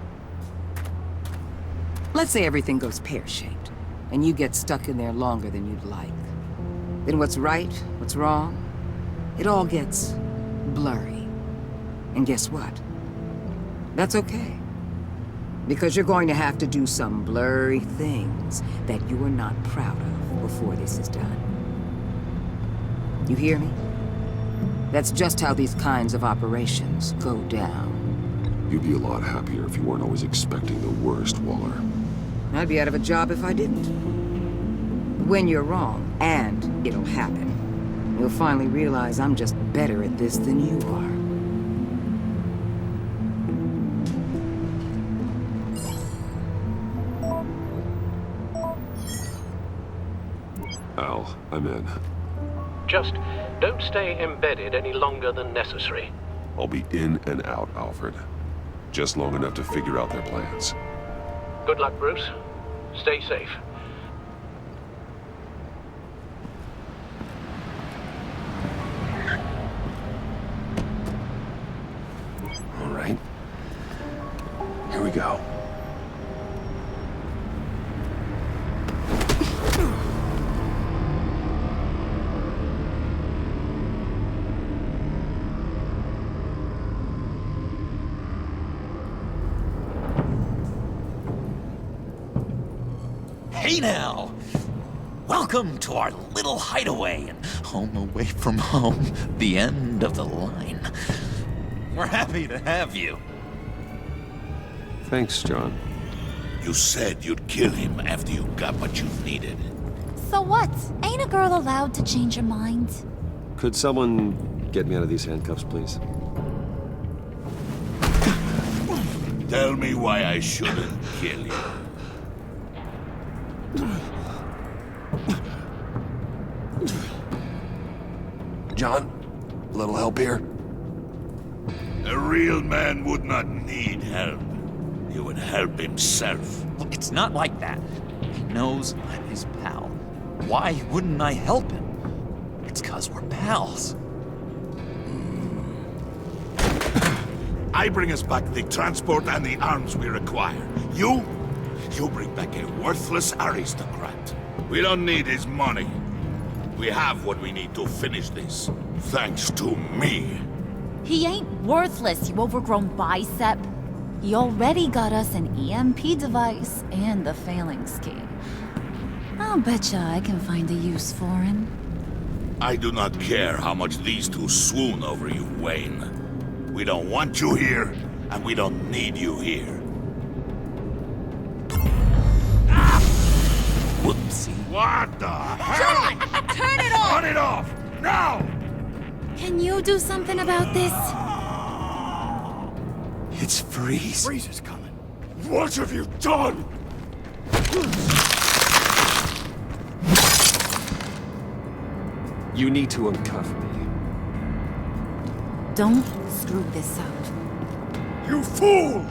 Let's say everything goes pear-shaped, and you get stuck in there longer than you'd like. Then what's right, what's wrong, it all gets blurry. And guess what? That's okay. Because you're going to have to do some blurry things that you are not proud of before this is done. You hear me? That's just how these kinds of operations go down. You'd be a lot happier if you weren't always expecting the worst, Waller. I'd be out of a job if I didn't. When you're wrong, and it'll happen, you'll finally realize I'm just better at this than you are. Al, I'm in. Just don't stay embedded any longer than necessary. I'll be in and out, Alfred. Just long enough to figure out their plans. Good luck, Bruce. Stay safe. All right. Here we go. Hey now! Welcome to our little hideaway and home away from home, the end of the line. We're happy to have you. Thanks, John. You said you'd kill him after you got what you needed. So what? Ain't a girl allowed to change her mind? Could someone get me out of these handcuffs, please? Tell me why I shouldn't kill you. John, a little help here? A real man would not need help. He would help himself. Look, it's not like that. He knows I'm his pal. Why wouldn't I help him? It's 'cause we're pals. I bring us back the transport and the arms we require. You bring back a worthless aristocrat. We don't need his money. We have what we need to finish this. Thanks to me. He ain't worthless, you overgrown bicep. He already got us an EMP device and the phalanx key. I'll betcha I can find a use for him. I do not care how much these two swoon over you, Wayne. We don't want you here, and we don't need you here. Whoopsie. What the hell? John! Turn it off! Cut it off! Now! Can you do something about this? It's Freeze. Freeze is coming. What have you done? You need to uncuff me. Don't screw this up. You fool!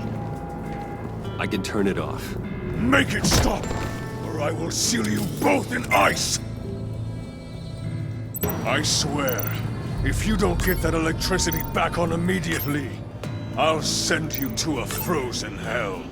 I can turn it off. Make it stop, or I will seal you both in ice! I swear, if you don't get that electricity back on immediately, I'll send you to a frozen hell.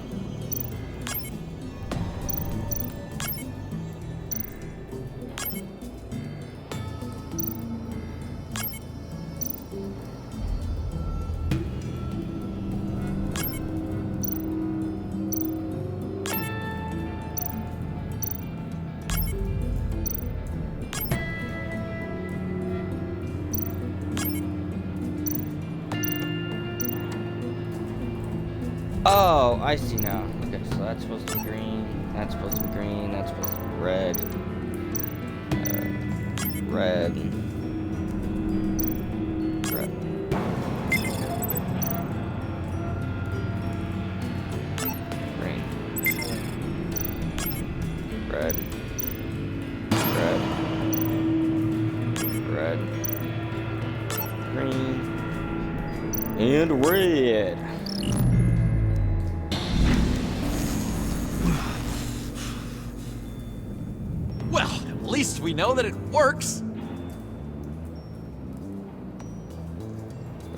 Oh, I see now. Okay, so that's supposed to be green, that's supposed to be green, that's supposed to be red. Red. Red. Red. Red. Red. Green. And red. Well, at least we know that it works.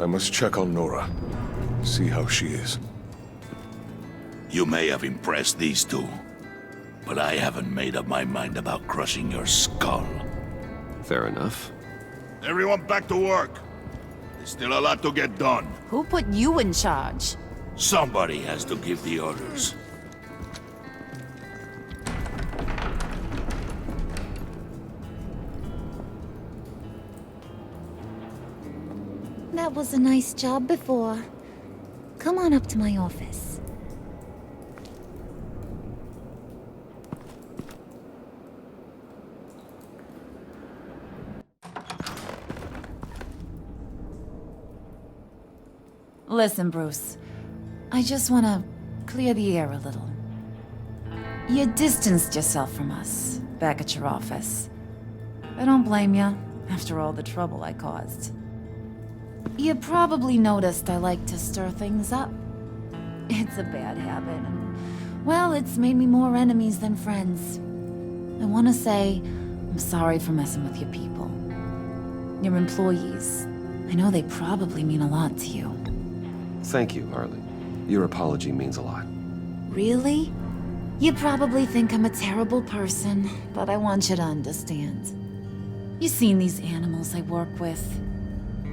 I must check on Nora. See how she is. You may have impressed these two, but I haven't made up my mind about crushing your skull. Fair enough. Everyone back to work. There's still a lot to get done. Who put you in charge? Somebody has to give the orders. That was a nice job before. Come on up to my office. Listen, Bruce. I just want to clear the air a little. You distanced yourself from us back at your office. I don't blame you, after all the trouble I caused. You probably noticed I like to stir things up. It's a bad habit, and, well, it's made me more enemies than friends. I want to say I'm sorry for messing with your people. Your employees. I know they probably mean a lot to you. Thank you, Harley. Your apology means a lot. Really? You probably think I'm a terrible person, but I want you to understand. You've seen these animals I work with.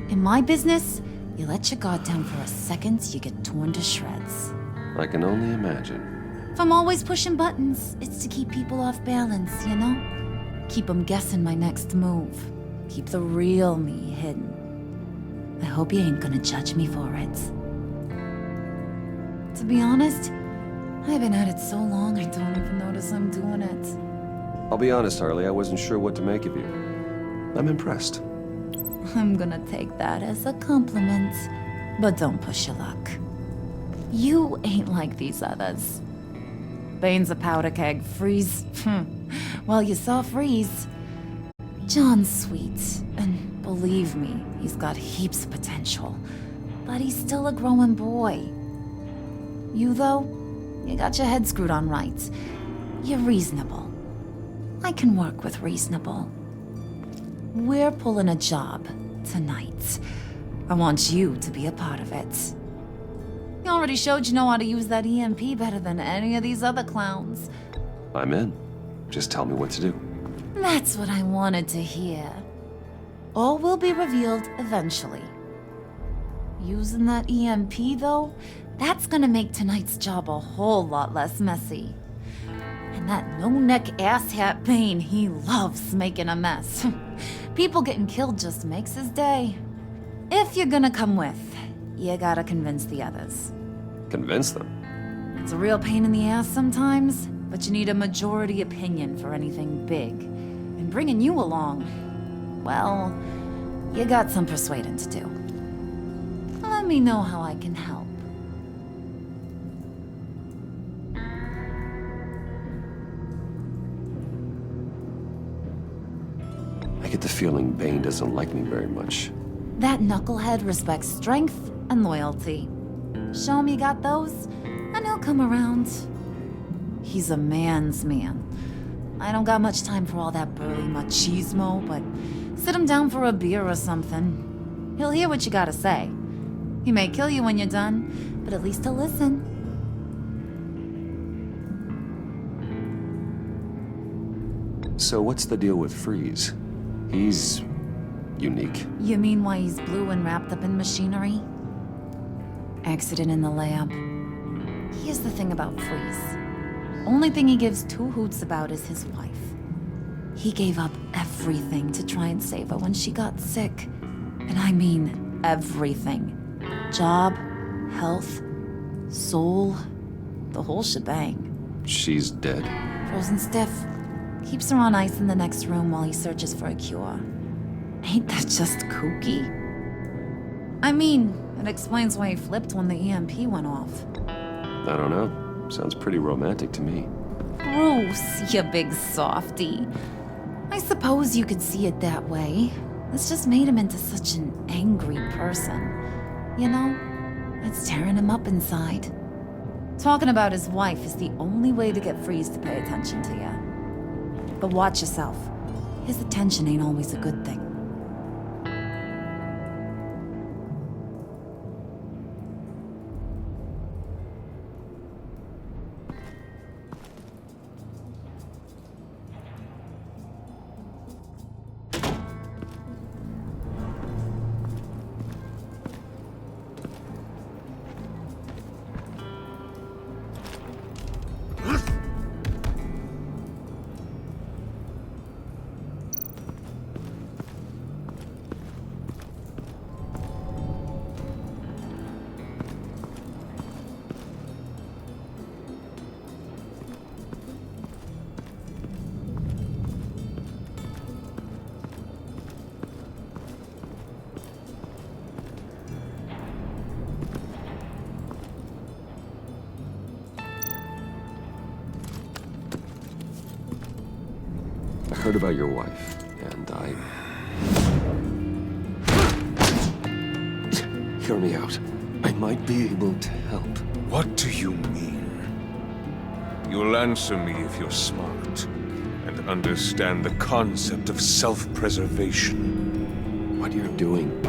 In my business, you let your guard down for a second, you get torn to shreds. I can only imagine. If I'm always pushing buttons, it's to keep people off balance, you know? Keep them guessing my next move. Keep the real me hidden. I hope you ain't gonna judge me for it. To be honest, I've been at it so long I don't even notice I'm doing it. I'll be honest, Harley, I wasn't sure what to make of you. I'm impressed. I'm gonna take that as a compliment, but don't push your luck. You ain't like these others. Bane's a powder keg, Freeze. Well, you saw Freeze. John's sweet, and believe me, he's got heaps of potential. But he's still a growing boy. You, though, you got your head screwed on right. You're reasonable. I can work with reasonable. We're pulling a job tonight. I want you to be a part of it. You already showed you know how to use that EMP better than any of these other clowns. I'm in. Just tell me what to do. That's what I wanted to hear. All will be revealed eventually. Using that EMP, though, that's gonna make tonight's job a whole lot less messy. And that no-neck asshat Bane, he loves making a mess. People getting killed just makes his day. If you're gonna come with, you gotta convince the others. Convince them? It's a real pain in the ass sometimes, but you need a majority opinion for anything big. And bringing you along, well, you got some persuading to do. Let me know how I can help. I get the feeling Bane doesn't like me very much. That knucklehead respects strength and loyalty. Show him you got those, and he'll come around. He's a man's man. I don't got much time for all that burly machismo, but sit him down for a beer or something. He'll hear what you gotta say. He may kill you when you're done, but at least he'll listen. So what's the deal with Freeze? He's unique. You mean why he's blue and wrapped up in machinery? Accident in the lab. Here's the thing about Freeze. Only thing he gives two hoots about is his wife. He gave up everything to try and save her when she got sick. And I mean everything. Job, health, soul, the whole shebang. She's dead? Frozen stiff. Keeps her on ice in the next room while he searches for a cure. Ain't that just kooky? I mean, it explains why he flipped when the EMP went off. I don't know. Sounds pretty romantic to me. Bruce, you big softy. I suppose you could see it that way. It's just made him into such an angry person. You know, it's tearing him up inside. Talking about his wife is the only way to get Freeze to pay attention to you. But watch yourself. His attention ain't always a good thing. I heard about your wife, and Hear me out. I might be able to help. What do you mean? You'll answer me if you're smart and understand the concept of self-preservation. What you're doing?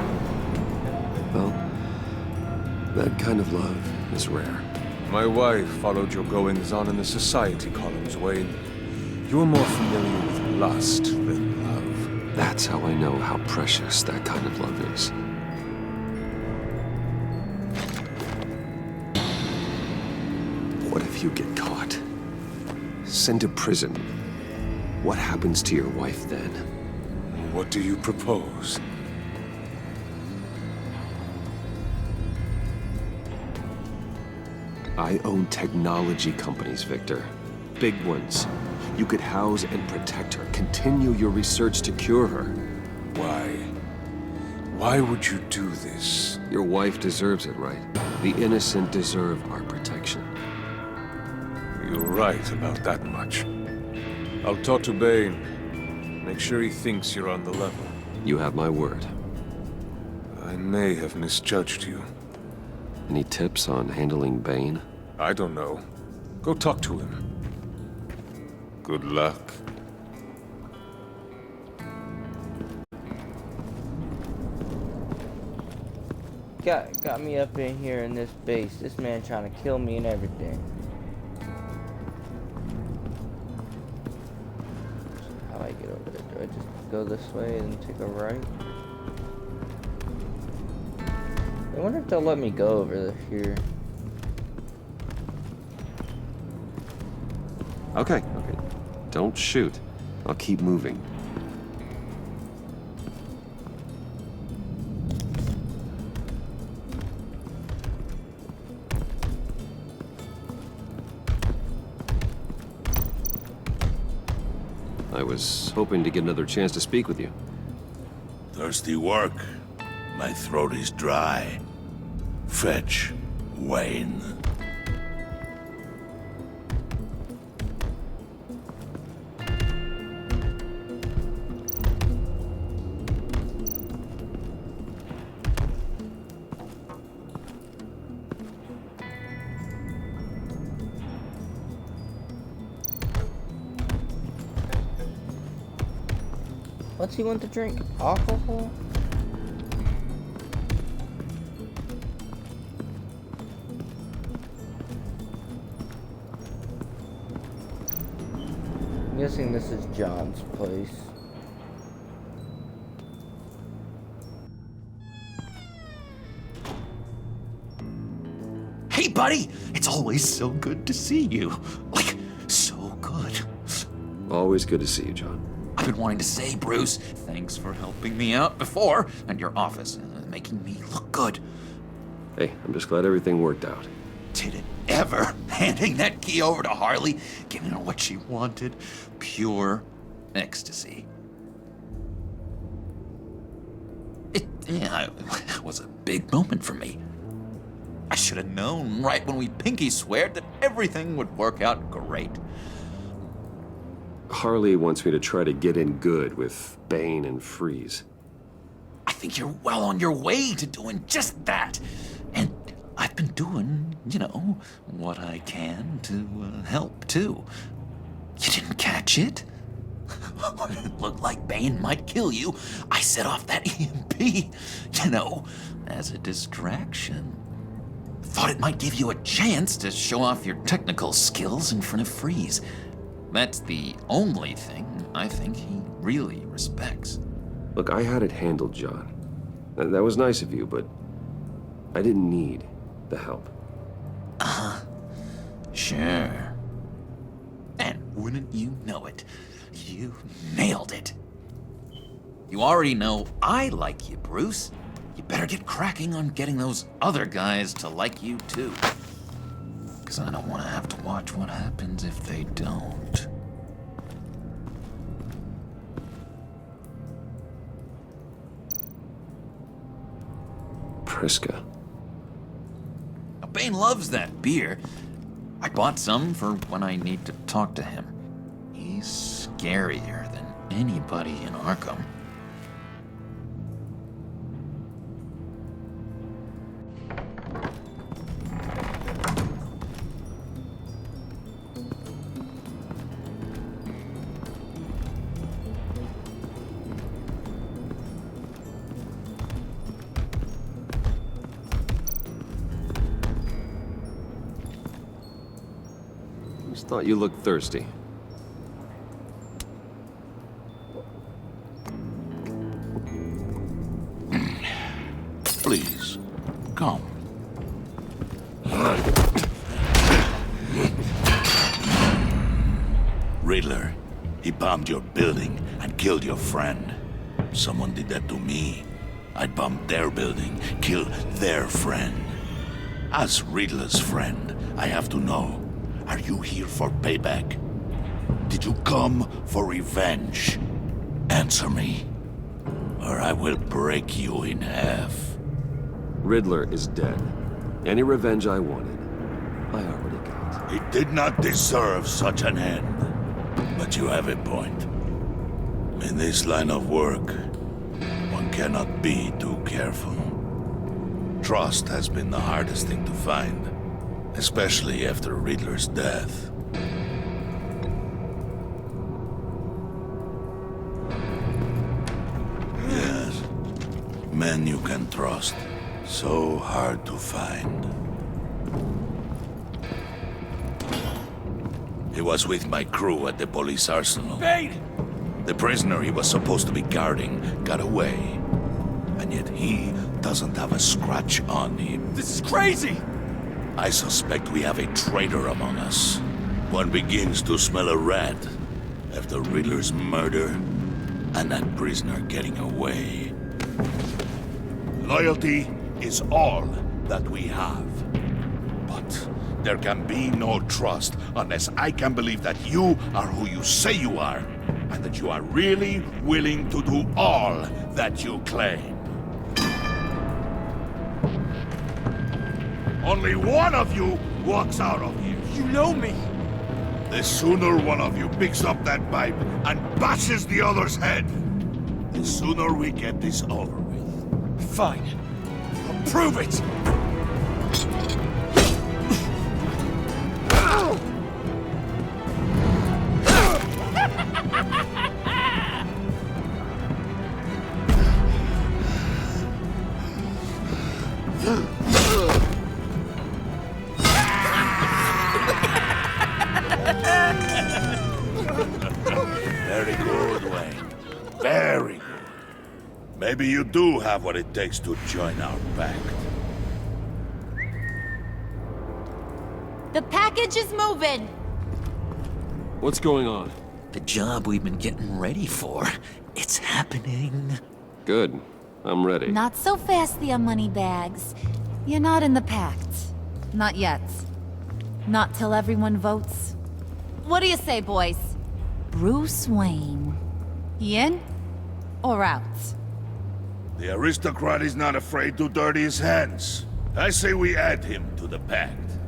Well, that kind of love is rare. My wife followed your goings-on in the society columns, Wayne. You're more familiar with lust than love. That's how I know how precious that kind of love is. What if you get caught? Sent to prison? What happens to your wife then? What do you propose? I own technology companies, Victor. Big ones. You could house and protect her, continue your research to cure her. Why? Why would you do this? Your wife deserves it, right? The innocent deserve our protection. You're right about that much. I'll talk to Bane. Make sure he thinks you're on the level. You have my word. I may have misjudged you. Any tips on handling Bane? I don't know. Go talk to him. Good luck. Got me up in here in this base. This man trying to kill me and everything. How do I get over there? Do I just go this way and take a right? I wonder if they'll let me go over here. Okay. Don't shoot. I'll keep moving. I was hoping to get another chance to speak with you. Thirsty work? My throat is dry. Fetch, Wayne. What's he want to drink? Alcohol? I'm guessing this is John's place. Hey, buddy! It's always so good to see you. Like, so good. Always good to see you, John. I've been wanting to say, Bruce, thanks for helping me out before, and your office, making me look good. Hey, I'm just glad everything worked out. Did it ever? Handing that key over to Harley, giving her what she wanted. Pure ecstasy. It was a big moment for me. I should have known right when we pinky sweared that everything would work out great. Harley wants me to try to get in good with Bane and Freeze. I think you're well on your way to doing just that. And I've been doing, you know, what I can to help, too. You didn't catch it? It looked like Bane might kill you. I set off that EMP, you know, as a distraction. Thought it might give you a chance to show off your technical skills in front of Freeze. That's the only thing I think he really respects. Look, I had it handled, John. That was nice of you, but I didn't need the help. Sure. And wouldn't you know it, you nailed it. You already know I like you, Bruce. You better get cracking on getting those other guys to like you, too. Because I don't want to have to watch what happens if they don't. Priska. Now, Bane loves that beer. I bought some for when I need to talk to him. He's scarier than anybody in Arkham. Just thought you looked thirsty. Please, come. Riddler, he bombed your building and killed your friend. Someone did that to me. I'd bomb their building, kill their friend. As Riddler's friend, I have to know, are you here for payback? Did you come for revenge? Answer me, or I will break you in half. Riddler is dead. Any revenge I wanted, I already got. He did not deserve such an end. But you have a point. In this line of work, one cannot be too careful. Trust has been the hardest thing to find, especially after Riddler's death. Yes, men you can trust. So hard to find. He was with my crew at the police arsenal. Bane! The prisoner he was supposed to be guarding got away. And yet he doesn't have a scratch on him. This is crazy! I suspect we have a traitor among us. One begins to smell a rat after Riddler's murder and that prisoner getting away. Loyalty is all that we have. But there can be no trust unless I can believe that you are who you say you are, and that you are really willing to do all that you claim. Only one of you walks out of here. You know me! The sooner one of you picks up that pipe and bashes the other's head, the sooner we get this over with. Fine. I'll prove it! Very good, Wayne. Very good. Maybe you do have what it takes to join our pact. The package is moving. What's going on? The job we've been getting ready for. It's happening. Good. I'm ready. Not so fast, the money bags. You're not in the pact. Not yet. Not till everyone votes. What do you say, boys? Bruce Wayne. He in or out? The aristocrat is not afraid to dirty his hands. I say we add him to the pact.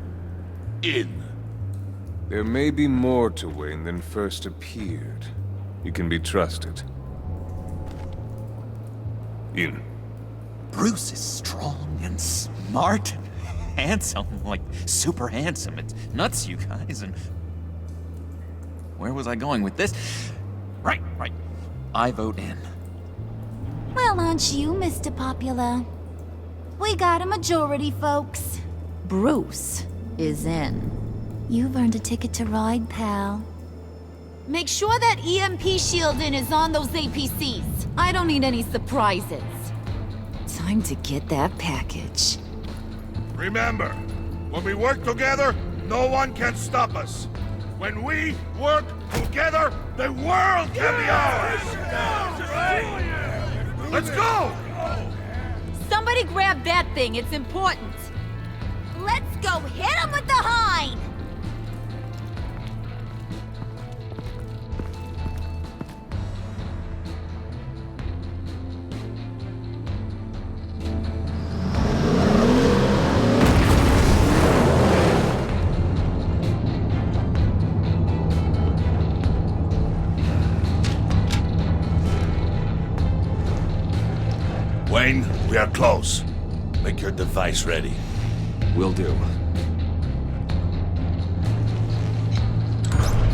In. There may be more to Wayne than first appeared. You can be trusted. In. Bruce is strong and smart and handsome, like super handsome. It's nuts, you guys, and... Where was I going with this? Right. I vote in. Well, aren't you, Mr. Popular? We got a majority, folks. Bruce is in. You've earned a ticket to ride, pal. Make sure that EMP shielding is on those APCs. I don't need any surprises. Time to get that package. Remember, when we work together, no one can stop us. When we work together, the world can be ours! Let's go! Somebody grab that thing, it's important. Let's go hit him with the hind! Wayne, we are close. Make your device ready. Will do.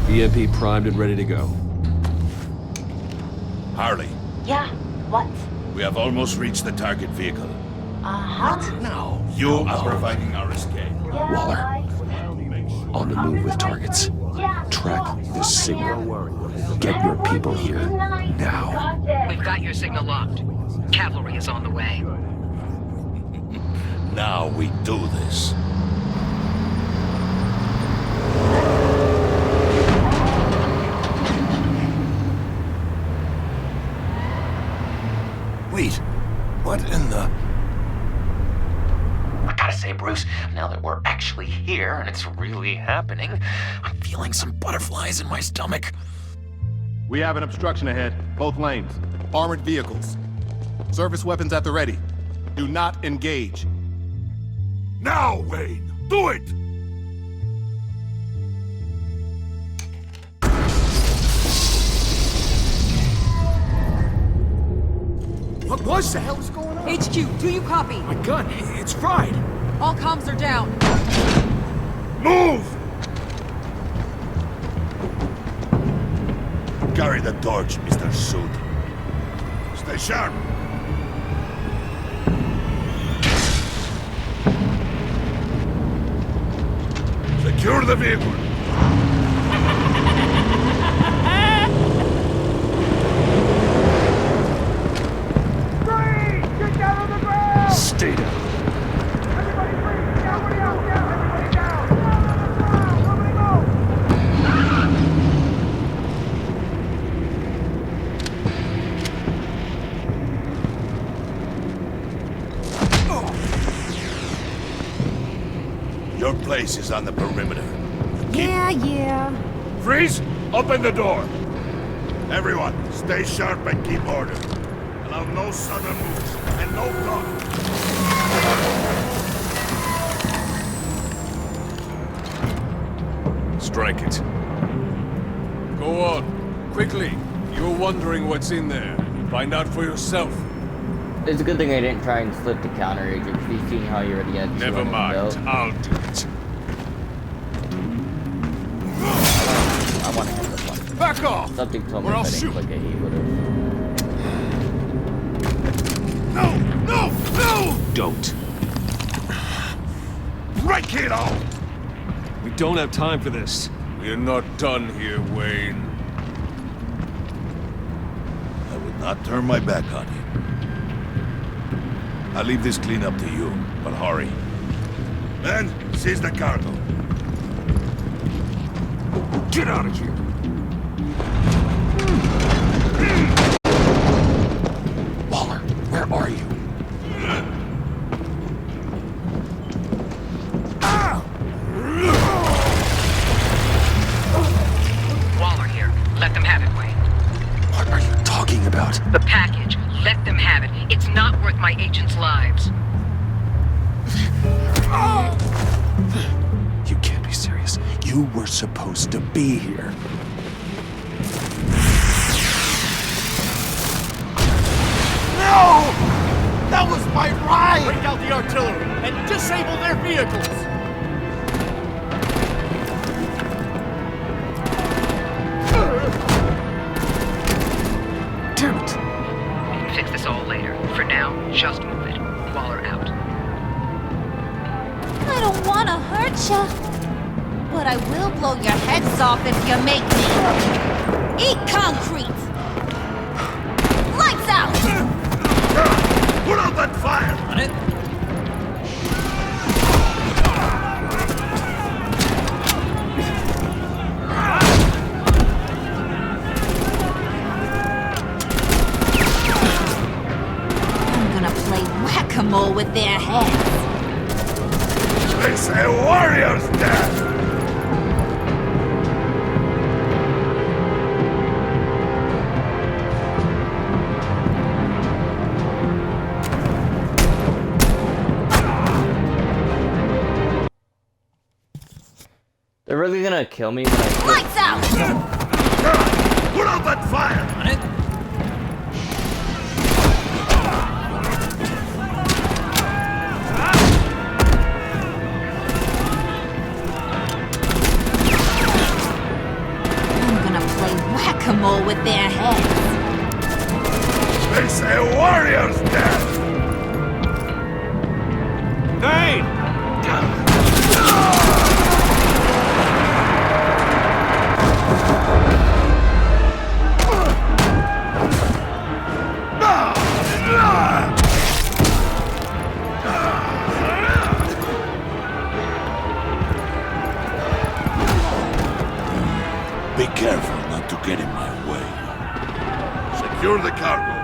EMP primed and ready to go. Harley, Yeah, what? we have almost reached the target vehicle. Uh-huh. Now, you are providing our escape. Waller. On the move with targets. Track this signal. Get your people here. Now. We've got your signal locked. Cavalry is on the way. Now we do this. Wait, what in the... I gotta say, Bruce, now that we're actually here and it's really happening, I'm feeling some butterflies in my stomach. We have an obstruction ahead, both lanes. Armored vehicles. Service weapons at the ready. Do not engage. Now, Wayne! Do it! What was that? What the hell is going on? HQ, do you copy? My gun, it's fried. All comms are down. Move! Carry the torch, Mr. Suit. Stay sharp. Secure the vehicle. Get down on the ground! Stay down. Everybody freeze! Everybody out! Everybody down! Down on the ground! Your place is on the perimeter. Yeah. Freeze! Open the door! Everyone, stay sharp and keep order. Allow no sudden moves and no talk. Strike it. Go on. Quickly. You're wondering what's in there. Find out for yourself. It's a good thing I didn't try and slip the counter agent, because you've seen how you already had two Never on the mind. belt. I'll do it. I want to hit this one. Back off! Something told me Or if I'll I didn't shoot. click it, he would have. No! No! No! Don't. Right, kiddo! We don't have time for this. We're not done here, Wayne. I would not turn my back on you. I'll leave this clean up to you, but hurry. Men, seize the cargo. Get out of here! Waller, where are you? Waller here. Let them have it, Wayne. What are you talking about? The package. Let them have it. It's not worth my agents' lives. You can't be serious. You You were supposed to be here. No! That was my ride! Break out the artillery and disable their vehicles! Damn it! We can fix this all later. For now, just move it. Waller out. I don't want to hurt ya, but I will blow your heads off if you make me. Eat concrete! Lights out! Put out that fire! On it. I'm gonna play whack-a-mole with their heads. They say warrior's death! They're really gonna kill me when I... Lights out! Put out that fire! On it. I'm gonna play whack-a-mole with their heads. They say warrior's death! Bane! Be careful not to get in my way. Secure the cargo.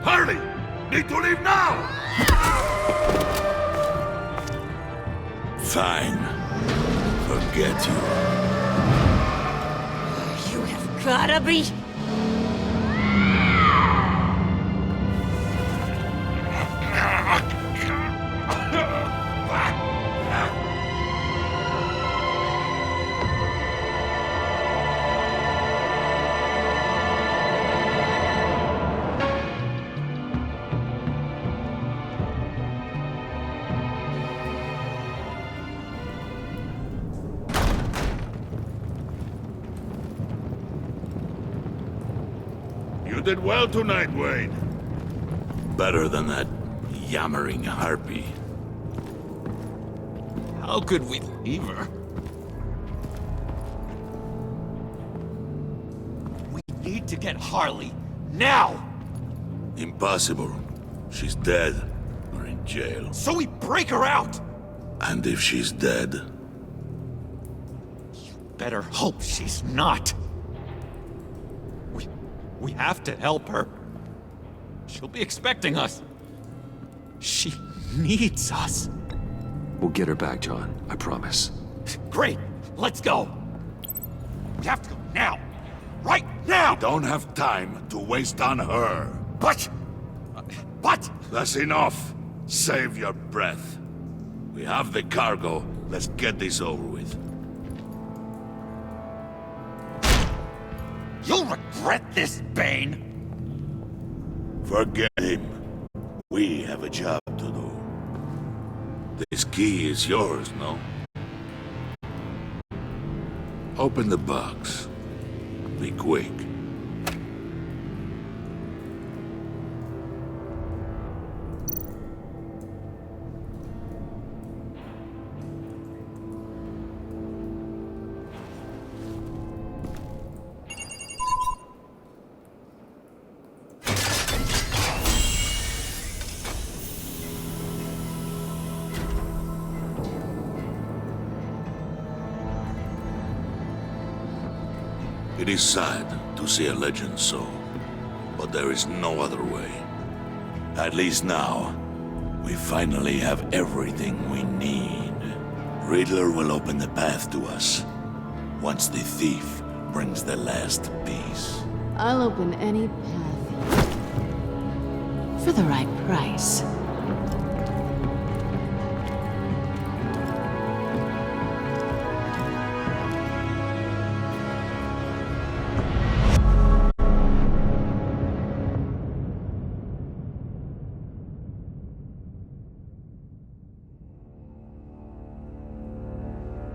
Hurry! Need to leave now! Fine. Forget you. You have gotta be... You did well tonight, Wayne. Better than that yammering harpy. How could we leave her? We need to get Harley, now! Impossible. She's dead or in jail. So we break her out! And if she's dead, Better hope she's not. We have to help her. She'll be expecting us. She needs us. We'll get her back, John. I promise. Great, let's go. We have to go now. Right now! we don't have time to waste on her. But... That's enough. Save your breath. We have the cargo. Let's get this over with. You'll regret this, Bane! Forget him. We have a job to do. This key is yours, no? Open the box. Be quick. It is sad to see a legend so, but there is no other way. At least now, we finally have everything we need. Riddler will open the path to us. once the thief brings the last piece. I'll open any path. For the right price.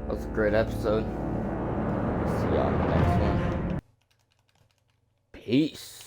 That was a great episode. See y'all in the next one. Peace.